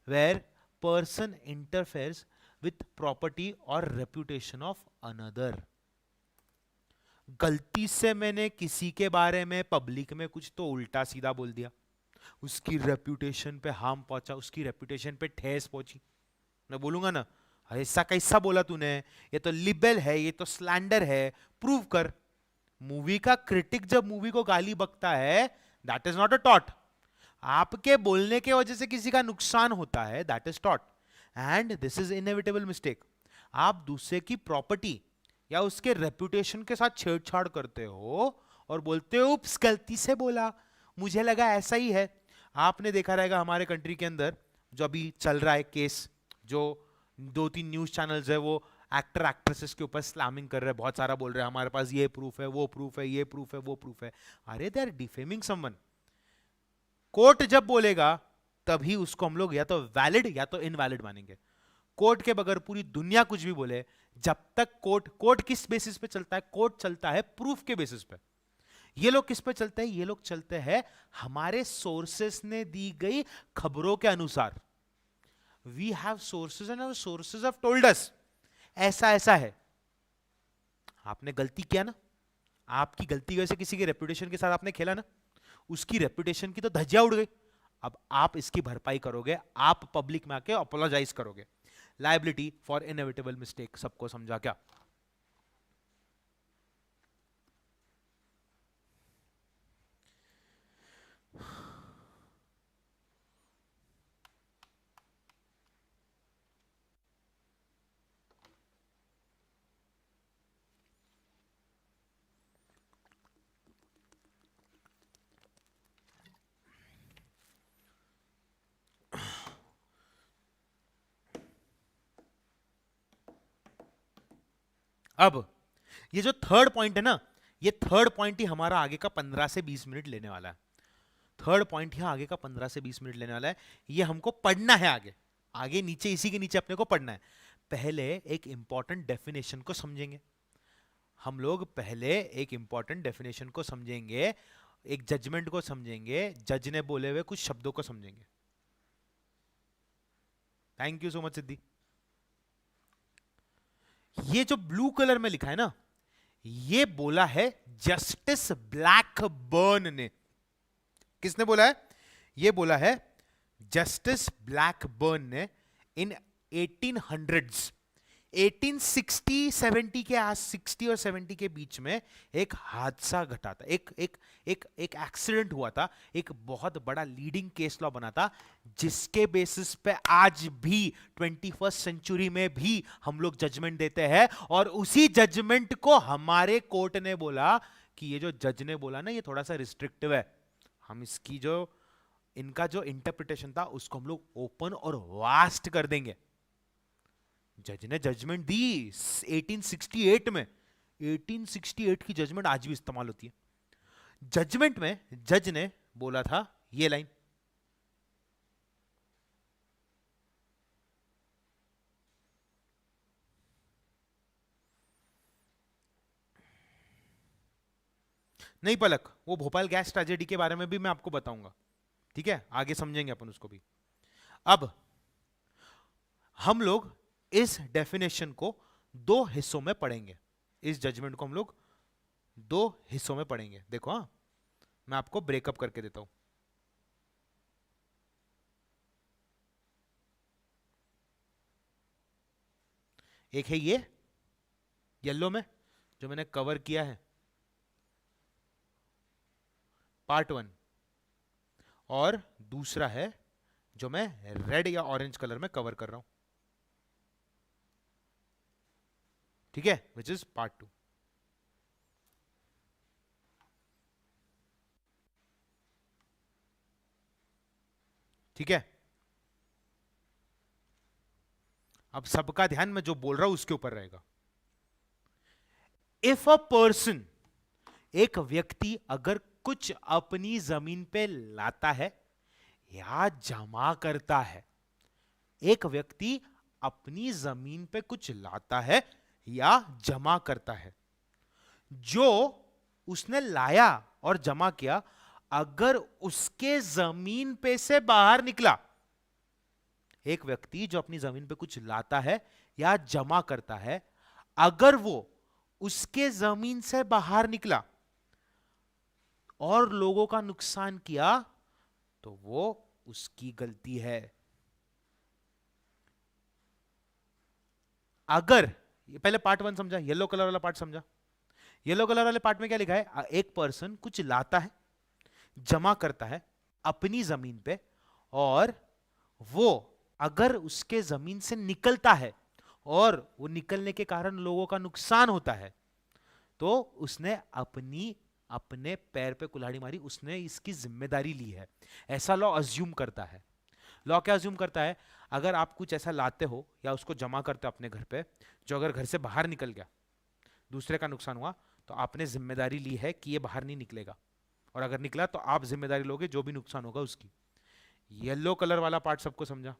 where person interferes with property और रेपुटेशन ऑफ अनदर। गलती से मैंने किसी के बारे में पब्लिक में कुछ तो उल्टा सीधा बोल दिया, उसकी रेपुटेशन पे हार्म पहुंचा, उसकी रेपुटेशन पे ठेस पहुंची। मैं बोलूंगा ना, ऐसा कैसा बोला तूने, ये तो लिबेल है, ये तो स्लैंडर है, प्रूव कर। मूवी का क्रिटिक जब मूवी को गाली बकता है, that is not a taught. आपके बोलने के वजह से किसी का नुकसान होता है, that is taught, and this is inevitable mistake. आप दूसरे की प्रॉपर्टी या उसके रेपुटेशन के साथ छेड़छाड़ करते हो और बोलते हो उप्स गलती से बोला, मुझे लगा ऐसा ही है। आपने देखा रहेगा हमारे कंट्री के अंदर जो अभी चल रहा है केस, जो 2-3 न्यूज चैनल्स है वो एक्टर एक्ट्रेसेस के ऊपर स्लैमिंग कर रहे हैं, बहुत सारा बोल रहे हैं हमारे पास ये प्रूफ है, वो प्रूफ है, ये प्रूफ है, वो प्रूफ है। अरे they are defaming someone. Court जब बोलेगा तभी उसको हम लोग या तो वैलिड या तो इनवैलिड मानेंगे। कोर्ट के बगैर पूरी दुनिया कुछ भी बोले, जब तक कोर्ट किस बेसिस पे चलता है? कोर्ट चलता है प्रूफ के बेसिस पे। ये लोग किस पे चलते हैं? ये लोग चलते हैं हमारे सोर्सेस ने दी गई खबरों के अनुसार। We have sources and our sources have told us ऐसा ऐसा है। आपने गलती किया ना, आपकी गलती की वजह से किसी के रेपुटेशन के साथ आपने खेला ना, उसकी रेपुटेशन की तो धज्जियां उड़ गई। अब आप इसकी भरपाई करोगे, आप पब्लिक में आके अपोलोजाइज करोगे। लायबिलिटी फॉर इनएविटेबल मिस्टेक, सबको समझा क्या? अब ये जो थर्ड पॉइंट है ना, ये थर्ड पॉइंट ही हमारा आगे का 15 से 20 मिनट लेने वाला है। थर्ड पॉइंट ही आगे का 15 से 20 मिनट लेने वाला है। ये हमको पढ़ना है आगे, आगे नीचे इसी के नीचे अपने को पढ़ना है। पहले एक इंपॉर्टेंट डेफिनेशन को समझेंगे हम लोग, पहले एक इंपॉर्टेंट डेफिनेशन को समझेंगे, एक जजमेंट को समझेंगे, जज ने बोले हुए कुछ शब्दों को समझेंगे। थैंक यू सो मच सिद्धि। ये जो ब्लू कलर में लिखा है ना, ये बोला है जस्टिस ब्लैकबर्न ने। किसने बोला है? ये बोला है जस्टिस ब्लैकबर्न ने इन 1800s, 1860-70 के आस 60 और 70 के बीच में एक हादसा घटा था, एक एक्सीडेंट हुआ था, एक बहुत बड़ा लीडिंग केस लॉ बना था, जिसके बेसिस पे आज भी 21st सेंचुरी में भी हम लोग जजमेंट देते हैं। और उसी जजमेंट को हमारे कोर्ट ने बोला कि ये जो जज ने बोला ना, ये थोड़ा सा रिस्ट्रिक्टिव है, हम इसकी जो इनका जो इंटरप्रिटेशन था उसको हम लोग ओपन और वास्ट कर देंगे। जज ने जजमेंट दी 1868 में, 1868 की जजमेंट आज भी इस्तेमाल होती है। जजमेंट में जज ने बोला था ये लाइन, नहीं पलक, वो भोपाल गैस ट्रेजेडी के बारे में भी मैं आपको बताऊंगा, ठीक है, आगे समझेंगे अपन उसको भी। अब हम लोग इस डेफिनेशन को दो हिस्सों में पढ़ेंगे, इस जजमेंट को हम लोग दो हिस्सों में पढ़ेंगे। देखो, हाँ, मैं आपको ब्रेकअप करके देता हूं। एक है ये येलो में जो मैंने कवर किया है, पार्ट 1, और दूसरा है जो मैं रेड या ऑरेंज कलर में कवर कर रहा हूं, ठीक है, विच इज पार्ट 2। ठीक है, अब सबका ध्यान मैं जो बोल रहा हूं उसके ऊपर रहेगा। इफ अ पर्सन, एक व्यक्ति अगर कुछ अपनी जमीन पे लाता है या जमा करता है, एक व्यक्ति अपनी जमीन पे कुछ लाता है या जमा करता है, जो उसने लाया और जमा किया अगर उसके जमीन पे से बाहर निकला, एक व्यक्ति जो अपनी जमीन पे कुछ लाता है या जमा करता है, अगर वो उसके जमीन से बाहर निकला और लोगों का नुकसान किया तो वो उसकी गलती है। अगर, ये पहले पार्ट 1 समझा, येलो कलर वाला पार्ट समझा। येलो कलर वाले पार्ट में क्या लिखा है, एक पर्सन कुछ लाता है, जमा करता है अपनी जमीन पे, और वो अगर उसके जमीन से निकलता है और वो निकलने के कारण लोगों का नुकसान होता है, तो उसने अपने पैर पे कुल्हाड़ी मारी, उसने इसकी जिम्मेदारी ली है, ऐसा लॉ अज्यूम करता है। लॉ क्या अज्यूम करता है, अगर आप कुछ ऐसा लाते हो या उसको जमा करते हो अपने घर पे, जो अगर घर से बाहर निकल गया, दूसरे का नुकसान हुआ, तो आपने जिम्मेदारी ली है कि ये बाहर नहीं निकलेगा, और अगर निकला तो आप जिम्मेदारी लोगे जो भी नुकसान होगा उसकी। येलो कलर वाला पार्ट सबको समझा?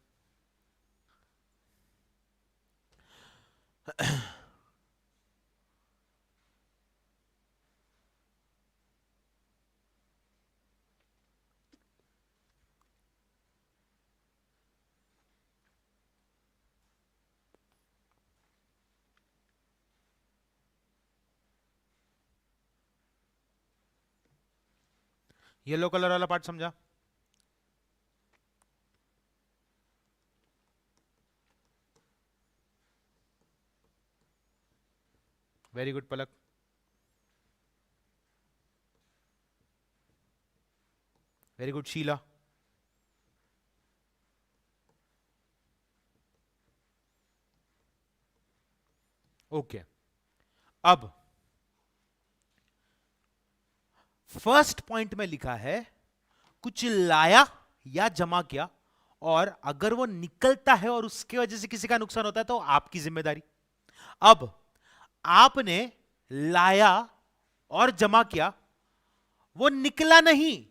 येलो कलर वाला पार्ट समझा? Very good Palak. Very good Sheela. Okay, अब फर्स्ट पॉइंट में लिखा है कुछ लाया या जमा किया, और अगर वो निकलता है और उसके वजह से किसी का नुकसान होता है तो आपकी जिम्मेदारी। अब आपने लाया और जमा किया, वो निकला नहीं,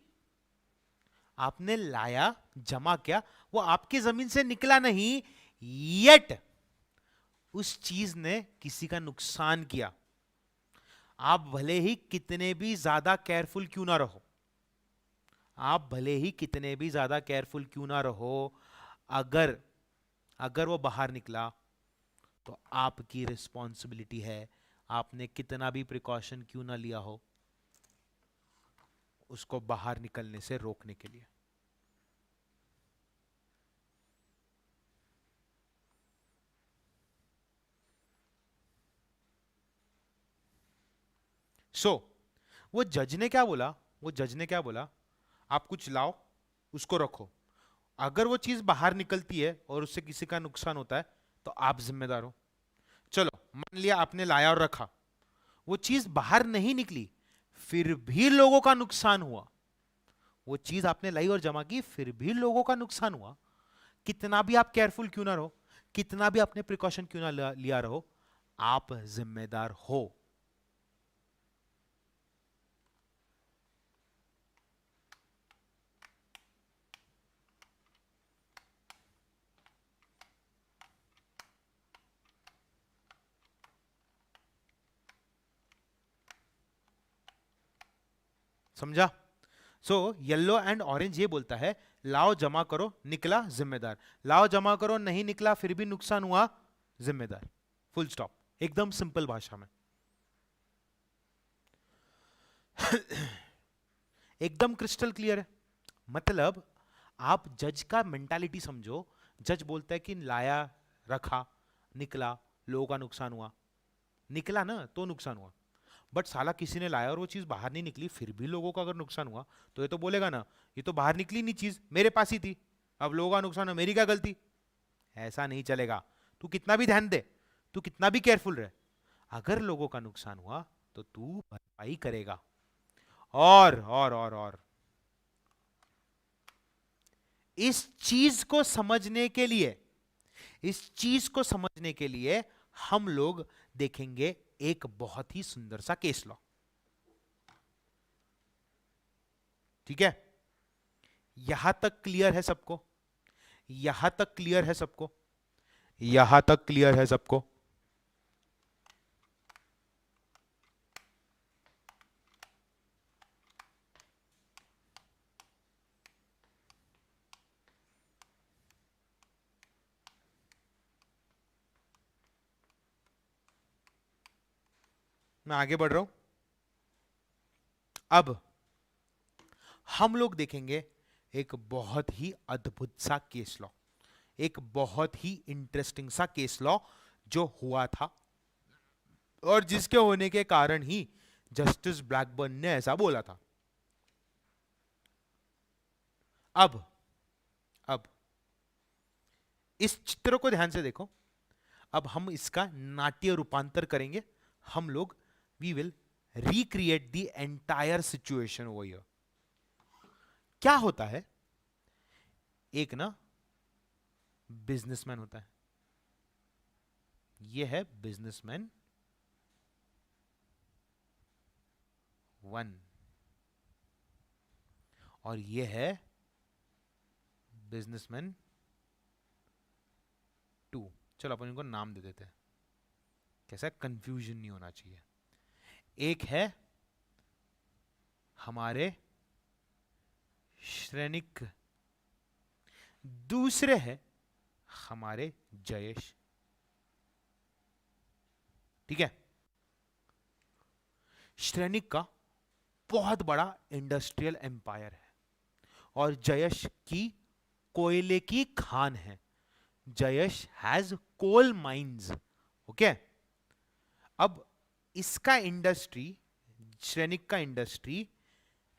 आपने लाया जमा किया, वो आपकी जमीन से निकला नहीं, येट उस चीज ने किसी का नुकसान किया। आप भले ही कितने भी ज्यादा केयरफुल क्यों ना रहो, आप भले ही कितने भी ज्यादा केयरफुल क्यों ना रहो, अगर अगर वो बाहर निकला तो आपकी रिस्पॉन्सिबिलिटी है, आपने कितना भी प्रिकॉशन क्यों ना लिया हो उसको बाहर निकलने से रोकने के लिए। वो जज ने क्या बोला, वो जज ने क्या बोला, आप कुछ लाओ, उसको रखो, अगर वो चीज बाहर निकलती है और उससे किसी का नुकसान होता है तो आप जिम्मेदार हो। चलो मान लिया आपने लाया और रखा, वो चीज बाहर नहीं निकली, फिर भी लोगों का नुकसान हुआ, वो चीज आपने लाई और जमा की फिर भी लोगों का नुकसान हुआ, कितना भी आप केयरफुल क्यों ना रहो, कितना भी आपने प्रिकॉशन क्यों ना लिया रहो, आप जिम्मेदार हो। समझा? सो येलो एंड ऑरेंज ये बोलता है लाओ जमा करो, निकला जिम्मेदार, लाओ जमा करो नहीं निकला फिर भी नुकसान हुआ जिम्मेदार, फुल स्टॉप, एकदम सिंपल भाषा में। एकदम क्रिस्टल क्लियर है। मतलब आप जज का मेंटालिटी समझो, जज बोलता है कि लाया, रखा, निकला, लोगों का नुकसान हुआ, निकला ना तो नुकसान हुआ, बट साला किसी ने लाया और वो चीज बाहर नहीं निकली फिर भी लोगों का अगर नुकसान हुआ तो ये तो बोलेगा ना ये तो बाहर निकली नहीं चीज, मेरे पास ही थी, अब लोगों का नुकसान है, मेरी क्या गलती? ऐसा नहीं चलेगा। तू कितना भी ध्यान दे, तू कितना भी केयरफुल रहे, अगर लोगों का नुकसान हुआ तो तू भरपाई करेगा। और इस चीज को समझने के लिए, इस चीज को समझने के लिए हम लोग देखेंगे एक बहुत ही सुंदर सा केस लॉ। ठीक है, यहां तक क्लियर है सबको? यहां तक क्लियर है सबको? यहां तक क्लियर है सबको? मैं आगे बढ़ रहा हूं। अब हम लोग देखेंगे एक बहुत ही अद्भुत सा केस लॉ, एक बहुत ही इंटरेस्टिंग सा केस लॉ जो हुआ था और जिसके होने के कारण ही जस्टिस ब्लैकबर्न ने ऐसा बोला था। अब अब इस चित्र को ध्यान से देखो, अब हम इसका नाट्य रूपांतर करेंगे, हम लोग we will recreate the entire situation over here. क्या होता है, एक ना बिजनेसमैन होता है, ये है बिजनेसमैन 1 और ये है बिजनेसमैन 2। चलो अपन इनको नाम दे देते हैं, कैसा कंफ्यूजन नहीं होना चाहिए। एक है हमारे श्रेणिक, दूसरे है हमारे जयेश। ठीक है, श्रेणिक का बहुत बड़ा इंडस्ट्रियल एम्पायर है और जयेश की कोयले की खान है। Jayesh has coal mines. Okay, अब इसका इंडस्ट्री, श्रेणिक का इंडस्ट्री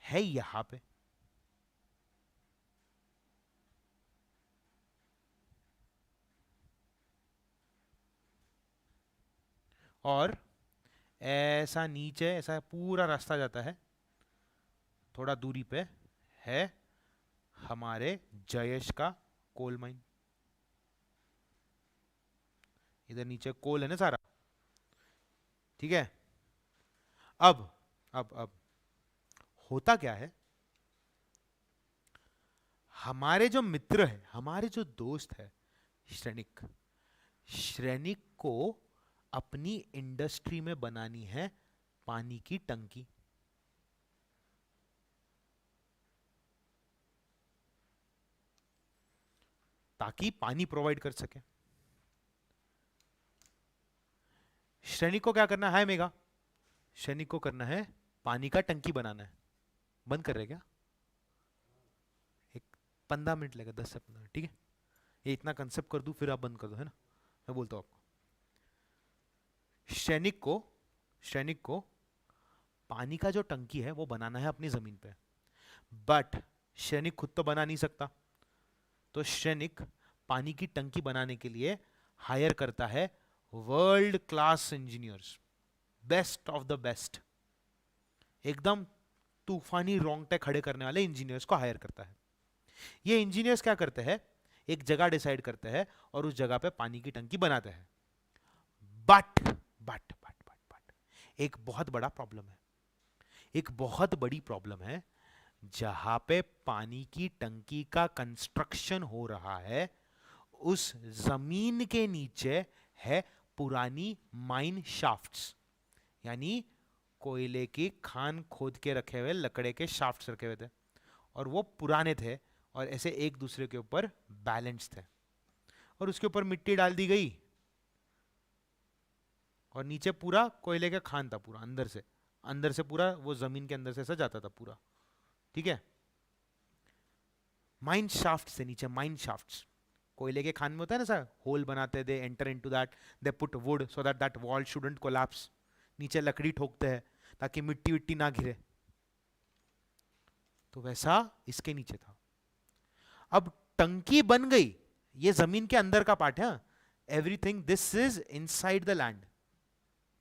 है यहां पे, और ऐसा नीचे ऐसा पूरा रास्ता जाता है, थोड़ा दूरी पे है हमारे जयेश का कोल माइन। इधर नीचे कोल है ना सारा। ठीक है, अब होता क्या है, हमारे जो मित्र है, हमारे जो दोस्त है श्रेणिक, श्रेणिक को अपनी इंडस्ट्री में बनानी है पानी की टंकी। ताकि पानी प्रोवाइड कर सके। श्रेणिक को क्या करना है मेगा? श्रेणिक को करना है पानी का टंकी बनाना है। बंद कर रहे क्या? एक 15 मिनट लगेगा, 10 से 15 मिनट। ठीक है, ये इतना कंसेप्ट कर दूं फिर आप बंद कर दो, है ना? मैं बोलता हूं आपको, श्रेणिक को पानी का जो टंकी है वो बनाना है अपनी जमीन पे, बट श्रेणिक खुद तो बना नहीं सकता, तो श्रेणिक पानी की टंकी बनाने के लिए हायर करता है world class engineers, best of the best, एकदम तूफानी रोंगटे खड़े करने वाले इंजीनियर्स को हायर करता है। ये इंजीनियर्स क्या करते हैं, एक जगह डिसाइड करते हैं और उस जगह पे पानी की टंकी बनाते हैं। But but but but but एक बहुत बड़ा प्रॉब्लम है, एक बहुत बड़ी प्रॉब्लम है। जहां पे पानी की टंकी का कंस्ट्रक्शन हो रहा है उस जमीन के नीचे है पुरानी माइन शाफ्ट्स, यानी कोयले की खान खोद के रखे हुए लकड़े के शाफ्ट्स रखे हुए थे, और वो पुराने थे और ऐसे एक दूसरे के ऊपर बैलेंस थे, और उसके ऊपर मिट्टी डाल दी गई और नीचे पूरा कोयले का खान था, पूरा अंदर से पूरा वो जमीन के अंदर से ऐसा जाता था पूरा, ठीक है। माइन शाफ्ट से नीचे, माइन शाफ्ट कोयले के खान में होता है ना सर, होल बनाते, they enter into that, they put would so that that wall shouldn't collapse, नीचे लकड़ी ठोकते हैं ताकि मिट्टी विट्टी ना गिरे, तो वैसा इसके नीचे था। अब टंकी बन गई, ये जमीन के अंदर का पार्ट है, everything this is inside the land,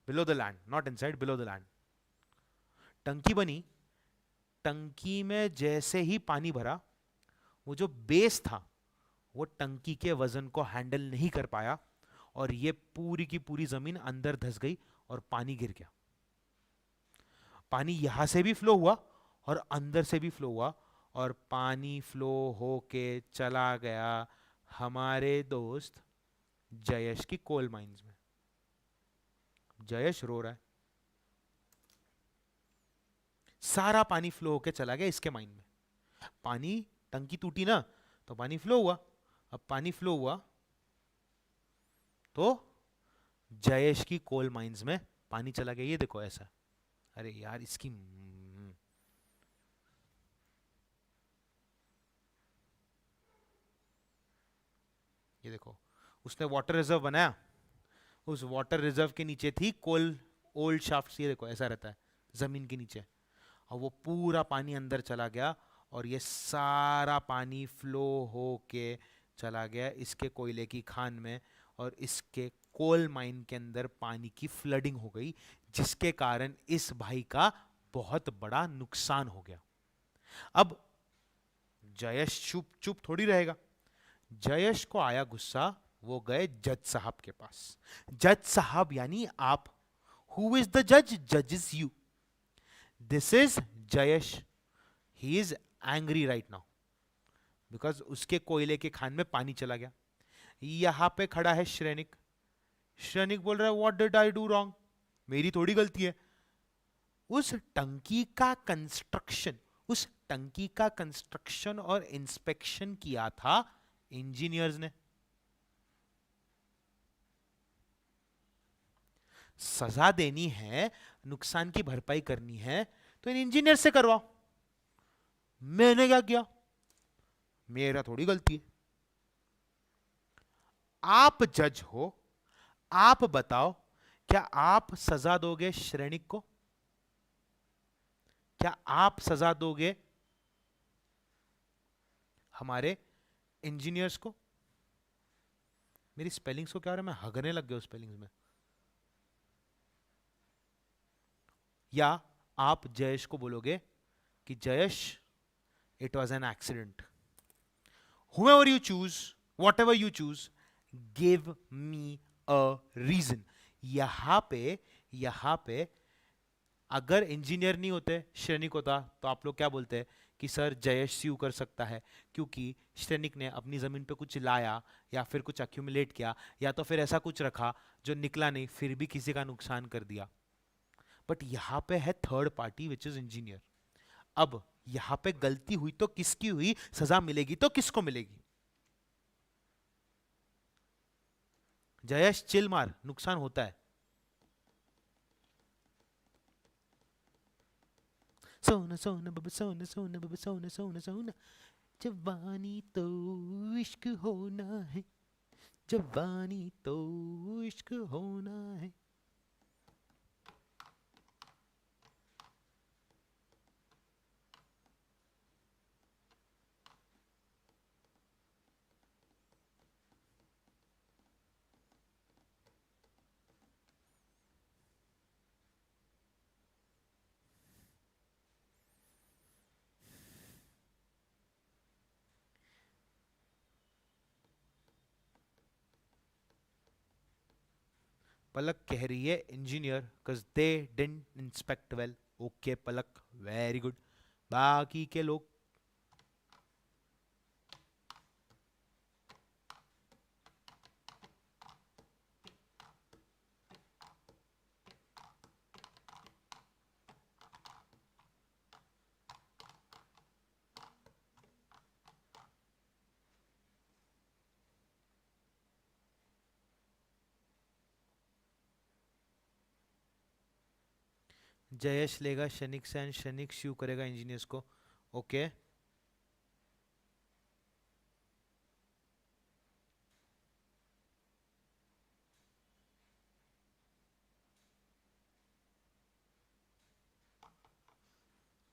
below the land, not inside, below the land. टंकी बनी, टंकी में जैसे ही पानी भरा, वो जो बेस था वो टंकी के वजन को हैंडल नहीं कर पाया, और ये पूरी की पूरी जमीन अंदर धंस गई और पानी गिर गया। पानी यहां से भी फ्लो हुआ और अंदर से भी फ्लो हुआ, और पानी फ्लो होके चला गया हमारे दोस्त जयेश की कोल माइंस में। जयेश रो रहा है, सारा पानी फ्लो होके चला गया इसके माइंड में। पानी, टंकी टूटी ना तो पानी फ्लो हुआ, अब पानी फ्लो हुआ तो जयेश की कोल माइंस में पानी चला गया। ये देखो ऐसा, अरे यार इसकी ये देखो, उसने वाटर रिजर्व बनाया, उस वाटर रिजर्व के नीचे थी कोल ओल्ड शाफ्ट, ये देखो ऐसा रहता है जमीन के नीचे, और वो पूरा पानी अंदर चला गया, और ये सारा पानी फ्लो हो के चला गया इसके कोयले की खान में, और इसके कोल माइन के अंदर पानी की फ्लडिंग हो गई, जिसके कारण इस भाई का बहुत बड़ा नुकसान हो गया। अब जयेश चुप चुप थोड़ी रहेगा, जयेश को आया गुस्सा, वो गए जज साहब के पास। जज साहब यानी आप, हु इज द जज? जज is you, this is Jayesh, he is angry right now because उसके कोयले के खान में पानी चला गया। यहां पे खड़ा है श्रेनिक, श्रेनिक बोल रहा है what did I do wrong, मेरी थोड़ी गलती है। उस टंकी का कंस्ट्रक्शन, उस टंकी का कंस्ट्रक्शन और इंस्पेक्शन किया था इंजीनियर्स ने। सजा देनी है, नुकसान की भरपाई करनी है तो इन इंजीनियर से करवाओ, मैंने क्या किया, मेरा थोड़ी गलती है। आप जज हो, आप बताओ क्या आप सजा दोगे श्रेणिक को? क्या आप सजा दोगे हमारे इंजीनियर्स को? मेरी स्पेलिंग्स को क्या हो रहा है, मैं हगने लग गया स्पेलिंग्स में। या आप जयेश को बोलोगे कि Jayesh, it was an accident, whoever you choose, whatever you choose, give me a reason। यहां पे अगर इंजीनियर नहीं होते, श्रेनिक होता, तो आप लोग क्या बोलते कि सर जयेश स्यू कर सकता है क्योंकि श्रेनिक ने अपनी जमीन पे कुछ लाया या फिर कुछ अक्यूमुलेट किया या तो फिर ऐसा कुछ रखा जो निकला नहीं, फिर भी किसी का नुकसान कर दिया। बट यहां पे है third party which is engineer. अब यहां पे गलती हुई तो किसकी हुई, सजा मिलेगी तो किसको मिलेगी? जयेश चिल मार, नुकसान होता है। सोना सोना बब सोना सोना बब सोना सोना सोना, जवानी तो इश्क होना है, जवानी तो इश्क होना है। पलक कह रही है engineer cause they didn't inspect well। Okay Palak, very good. बाकी के लोग जयेश लेगा क्षणिक से एंड क्षणिक शिव करेगा इंजीनियर्स को। ओके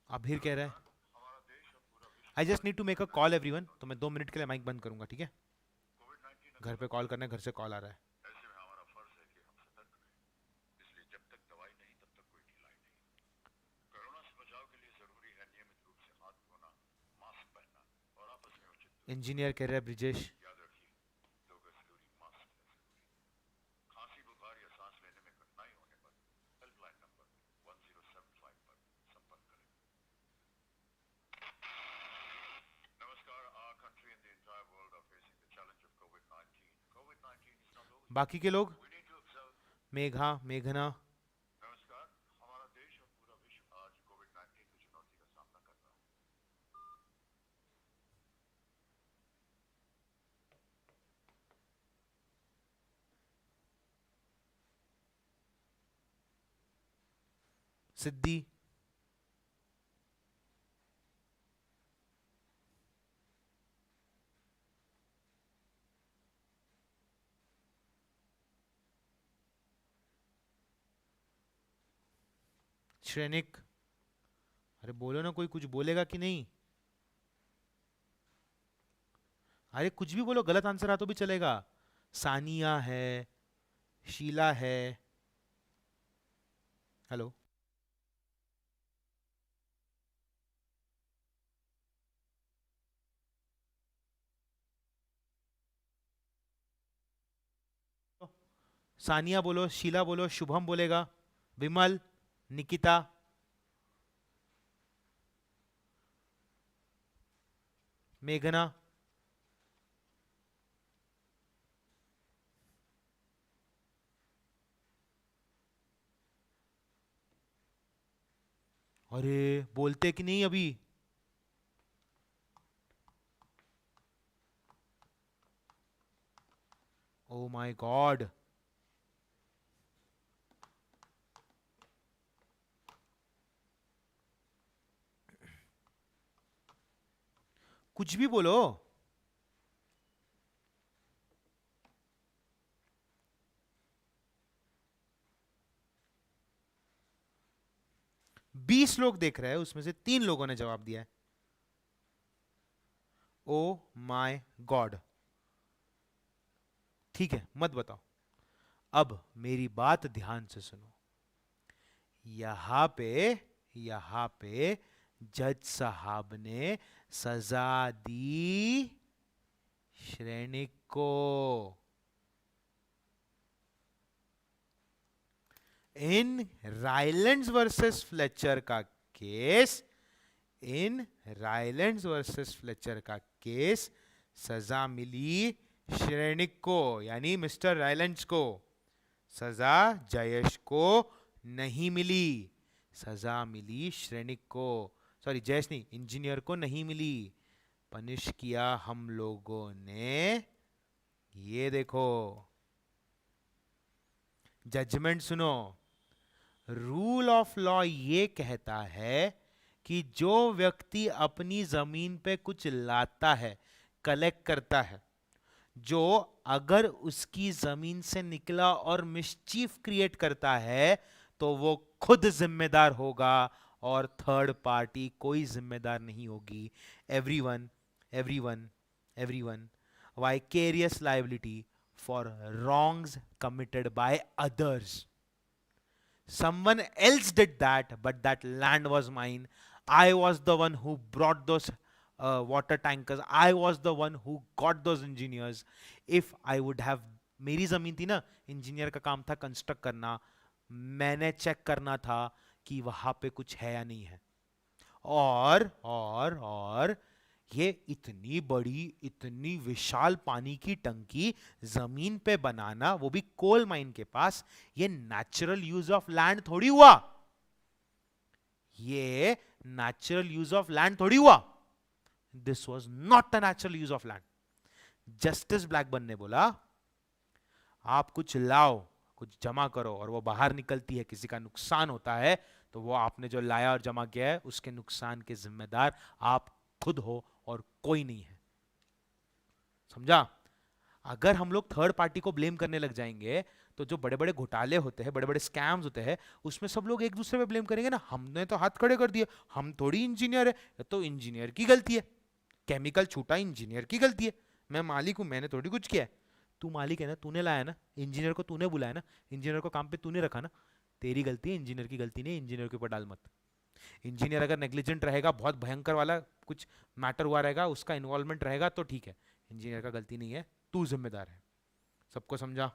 अभीर कह रहा है I just need to make a call everyone, तो मैं 2 मिनट के लिए माइक बंद करूंगा, ठीक है? घर पे कॉल करना है, घर से कॉल आ रहा है। इंजीनियर कह रहा है ब्रिजेश। बाकी के लोग, मेघा, मेघना, सिद्धि, श्रेनिक, अरे बोलो ना, कोई कुछ बोलेगा कि नहीं? अरे कुछ भी बोलो, गलत आंसर आ तो भी चलेगा। सानिया है, शीला है। हेलो, सानिया बोलो, शीला बोलो, शुभम बोलेगा, विमल, निकिता, मेघना, अरे बोलते कि नहीं अभी? ओ माय गॉड, कुछ भी बोलो। 20 लोग देख रहे हैं, उसमें से 3 लोगों ने जवाब दिया है। ओ माय गॉड, ठीक है मत बताओ। अब मेरी बात ध्यान से सुनो। यहां पे जज साहब ने सजा दी श्रेणिक को। इन राइलैंड्स वर्सेस फ्लेचर का केस, इन राइलैंड्स वर्सेस फ्लेचर का केस सजा मिली श्रेणिक को, यानी मिस्टर राइलैंड्स को। सजा जयेश को नहीं मिली, सजा मिली श्रेणिक को। सॉरी जयेश नहीं, इंजीनियर को नहीं मिली। पनिश किया हम लोगों ने, ये देखो जजमेंट सुनो। रूल ऑफ लॉ ये कहता है कि जो व्यक्ति अपनी जमीन पे कुछ लाता है, कलेक्ट करता है, जो अगर उसकी जमीन से निकला और मिसचीफ क्रिएट करता है, तो वो खुद जिम्मेदार होगा और थर्ड पार्टी कोई जिम्मेदार नहीं होगी। Everyone, everyone, everyone, vicarious liability for wrongs committed by others. Someone else did that, but that land was mine. I was the one who brought those water tankers. I was the one who got those engineers. If I would have, मेरी जमीन थी ना, इंजीनियर का काम था कंस्ट्रक्ट करना, मैंने चेक करना था कि वहां पे कुछ है या नहीं है। और ये इतनी बड़ी, इतनी विशाल पानी की टंकी जमीन पे बनाना, वो भी कोल माइन के पास, ये नेचुरल यूज ऑफ लैंड थोड़ी हुआ। ये नेचुरल यूज ऑफ लैंड थोड़ी हुआ। This was not a natural use of land. Justice Blackburn ने बोला, आप कुछ लाओ, कुछ जमा करो और वो बाहर निकलती है, किसी का नुकसान होता है, तो वो आपने जो लाया और जमा किया है उसके नुकसान के जिम्मेदार आप खुद हो और कोई नहीं है। समझा? अगर हम लोग थर्ड पार्टी को ब्लेम करने लग जाएंगे तो जो बड़े बड़े घोटाले होते हैं, बड़े बड़े स्कैम्स होते हैं, उसमें सब लोग एक दूसरे पे ब्लेम करेंगे ना, हमने तो हाथ खड़े कर दिए, हम थोड़ी इंजीनियर है, ये तो इंजीनियर की गलती है, केमिकल छूटा इंजीनियर की गलती है, मैं मालिक हूं, मैंने थोड़ी कुछ किया है। तू मालिक है ना, तूने लाया ना इंजीनियर को, तूने बुलाया ना इंजीनियर को, काम पे तूने रखा ना, तेरी गलती है, इंजीनियर की गलती नहीं। इंजीनियर के ऊपर डाल मत। इंजीनियर अगर नेग्लिजेंट रहेगा, बहुत भयंकर वाला कुछ मैटर हुआ रहेगा, उसका इन्वॉल्वमेंट रहेगा तो ठीक है, इंजीनियर का गलती नहीं है, तू जिम्मेदार है। सबको समझा?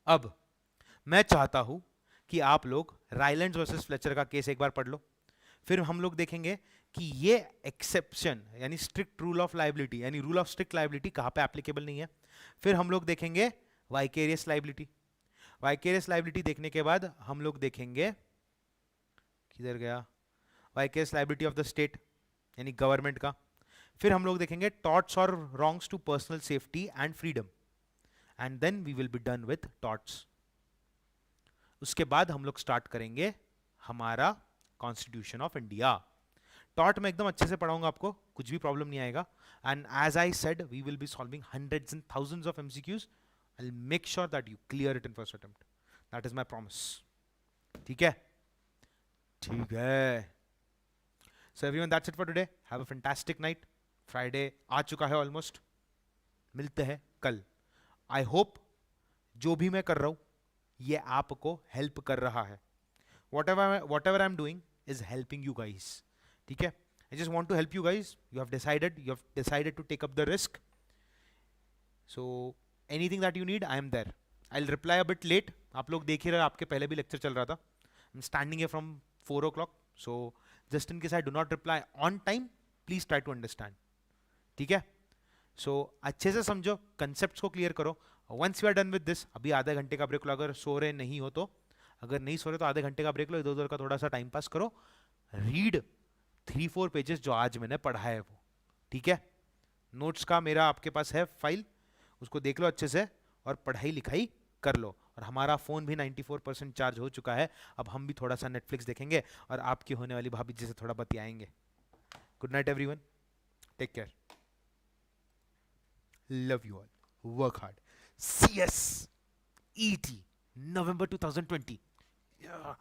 अब मैं चाहता हूं कि आप लोग राइलैंड वर्सेस फ्लेचर का केस एक बार पढ़ लो, फिर हम लोग देखेंगे कि ये एक्सेप्शन यानी स्ट्रिक्ट रूल ऑफ लाइबिलिटी यानी रूल ऑफ स्ट्रिक्ट लाइबिलिटी कहां पे एप्लीकेबल नहीं है। फिर हम लोग देखेंगे वाइकेरियस लाइबिलिटी। वाइकेरियस लाइबिलिटी देखने के बाद हम लोग देखेंगे, किधर गया, vicarious liability of the state यानी गवर्नमेंट का। फिर हम लोग देखेंगे टॉर्ट्स और wrongs to personal safety and freedom, and then we will be done with torts. उसके बाद हम लोग स्टार्ट करेंगे हमारा कॉन्स्टिट्यूशन ऑफ इंडिया। टॉर्ट में एकदम अच्छे से पढ़ाऊंगा आपको, कुछ भी प्रॉब्लम नहीं आएगा। And as I said we will be solving hundreds and thousands of MCQs. I will make sure that you clear it in first attempt, that is my promise. ठीक है? ठीक है। So everyone, that's it for today. Have a fantastic night. Friday आ चुका है ऑलमोस्ट, मिलते हैं कल। आई होप जो भी मैं कर रहा हूं ये आपको हेल्प कर रहा है। whatever I'm doing is helping you guys. ठीक है? I just want to help you guys. You have decided to take up the risk. So anything that you need, I am there. I'll reply a bit late. आप लोग देख ही रहे, आपके पहले भी लेक्चर चल रहा था। I'm standing here from 4 o'clock. So just in case I do not reply on time, please try to understand. ठीक है? So अच्छे से समझो, कंसेप्ट्स को क्लियर करो। Once you are done with this, अभी आधे घंटे का ब्रेक लो, अगर सो रहे नहीं हो तो, अगर नहीं सो रहे तो आधे घंटे का ब्रेक लो, इधर उधर का थोड़ा सा टाइम पास करो, रीड 3-4 पेजेस जो आज मैंने पढ़ा है वो। ठीक है? नोट्स का मेरा आपके पास है फाइल, उसको देख लो अच्छे से और पढ़ाई लिखाई कर लो। और हमारा फ़ोन भी 94% चार्ज हो चुका है, अब हम भी थोड़ा सा नेटफ्लिक्स देखेंगे और आपकी होने वाली भाभी जी से थोड़ा बतियाएंगे। Good night everyone, take care, love you all, work hard. CS ET November 2020. Yeah.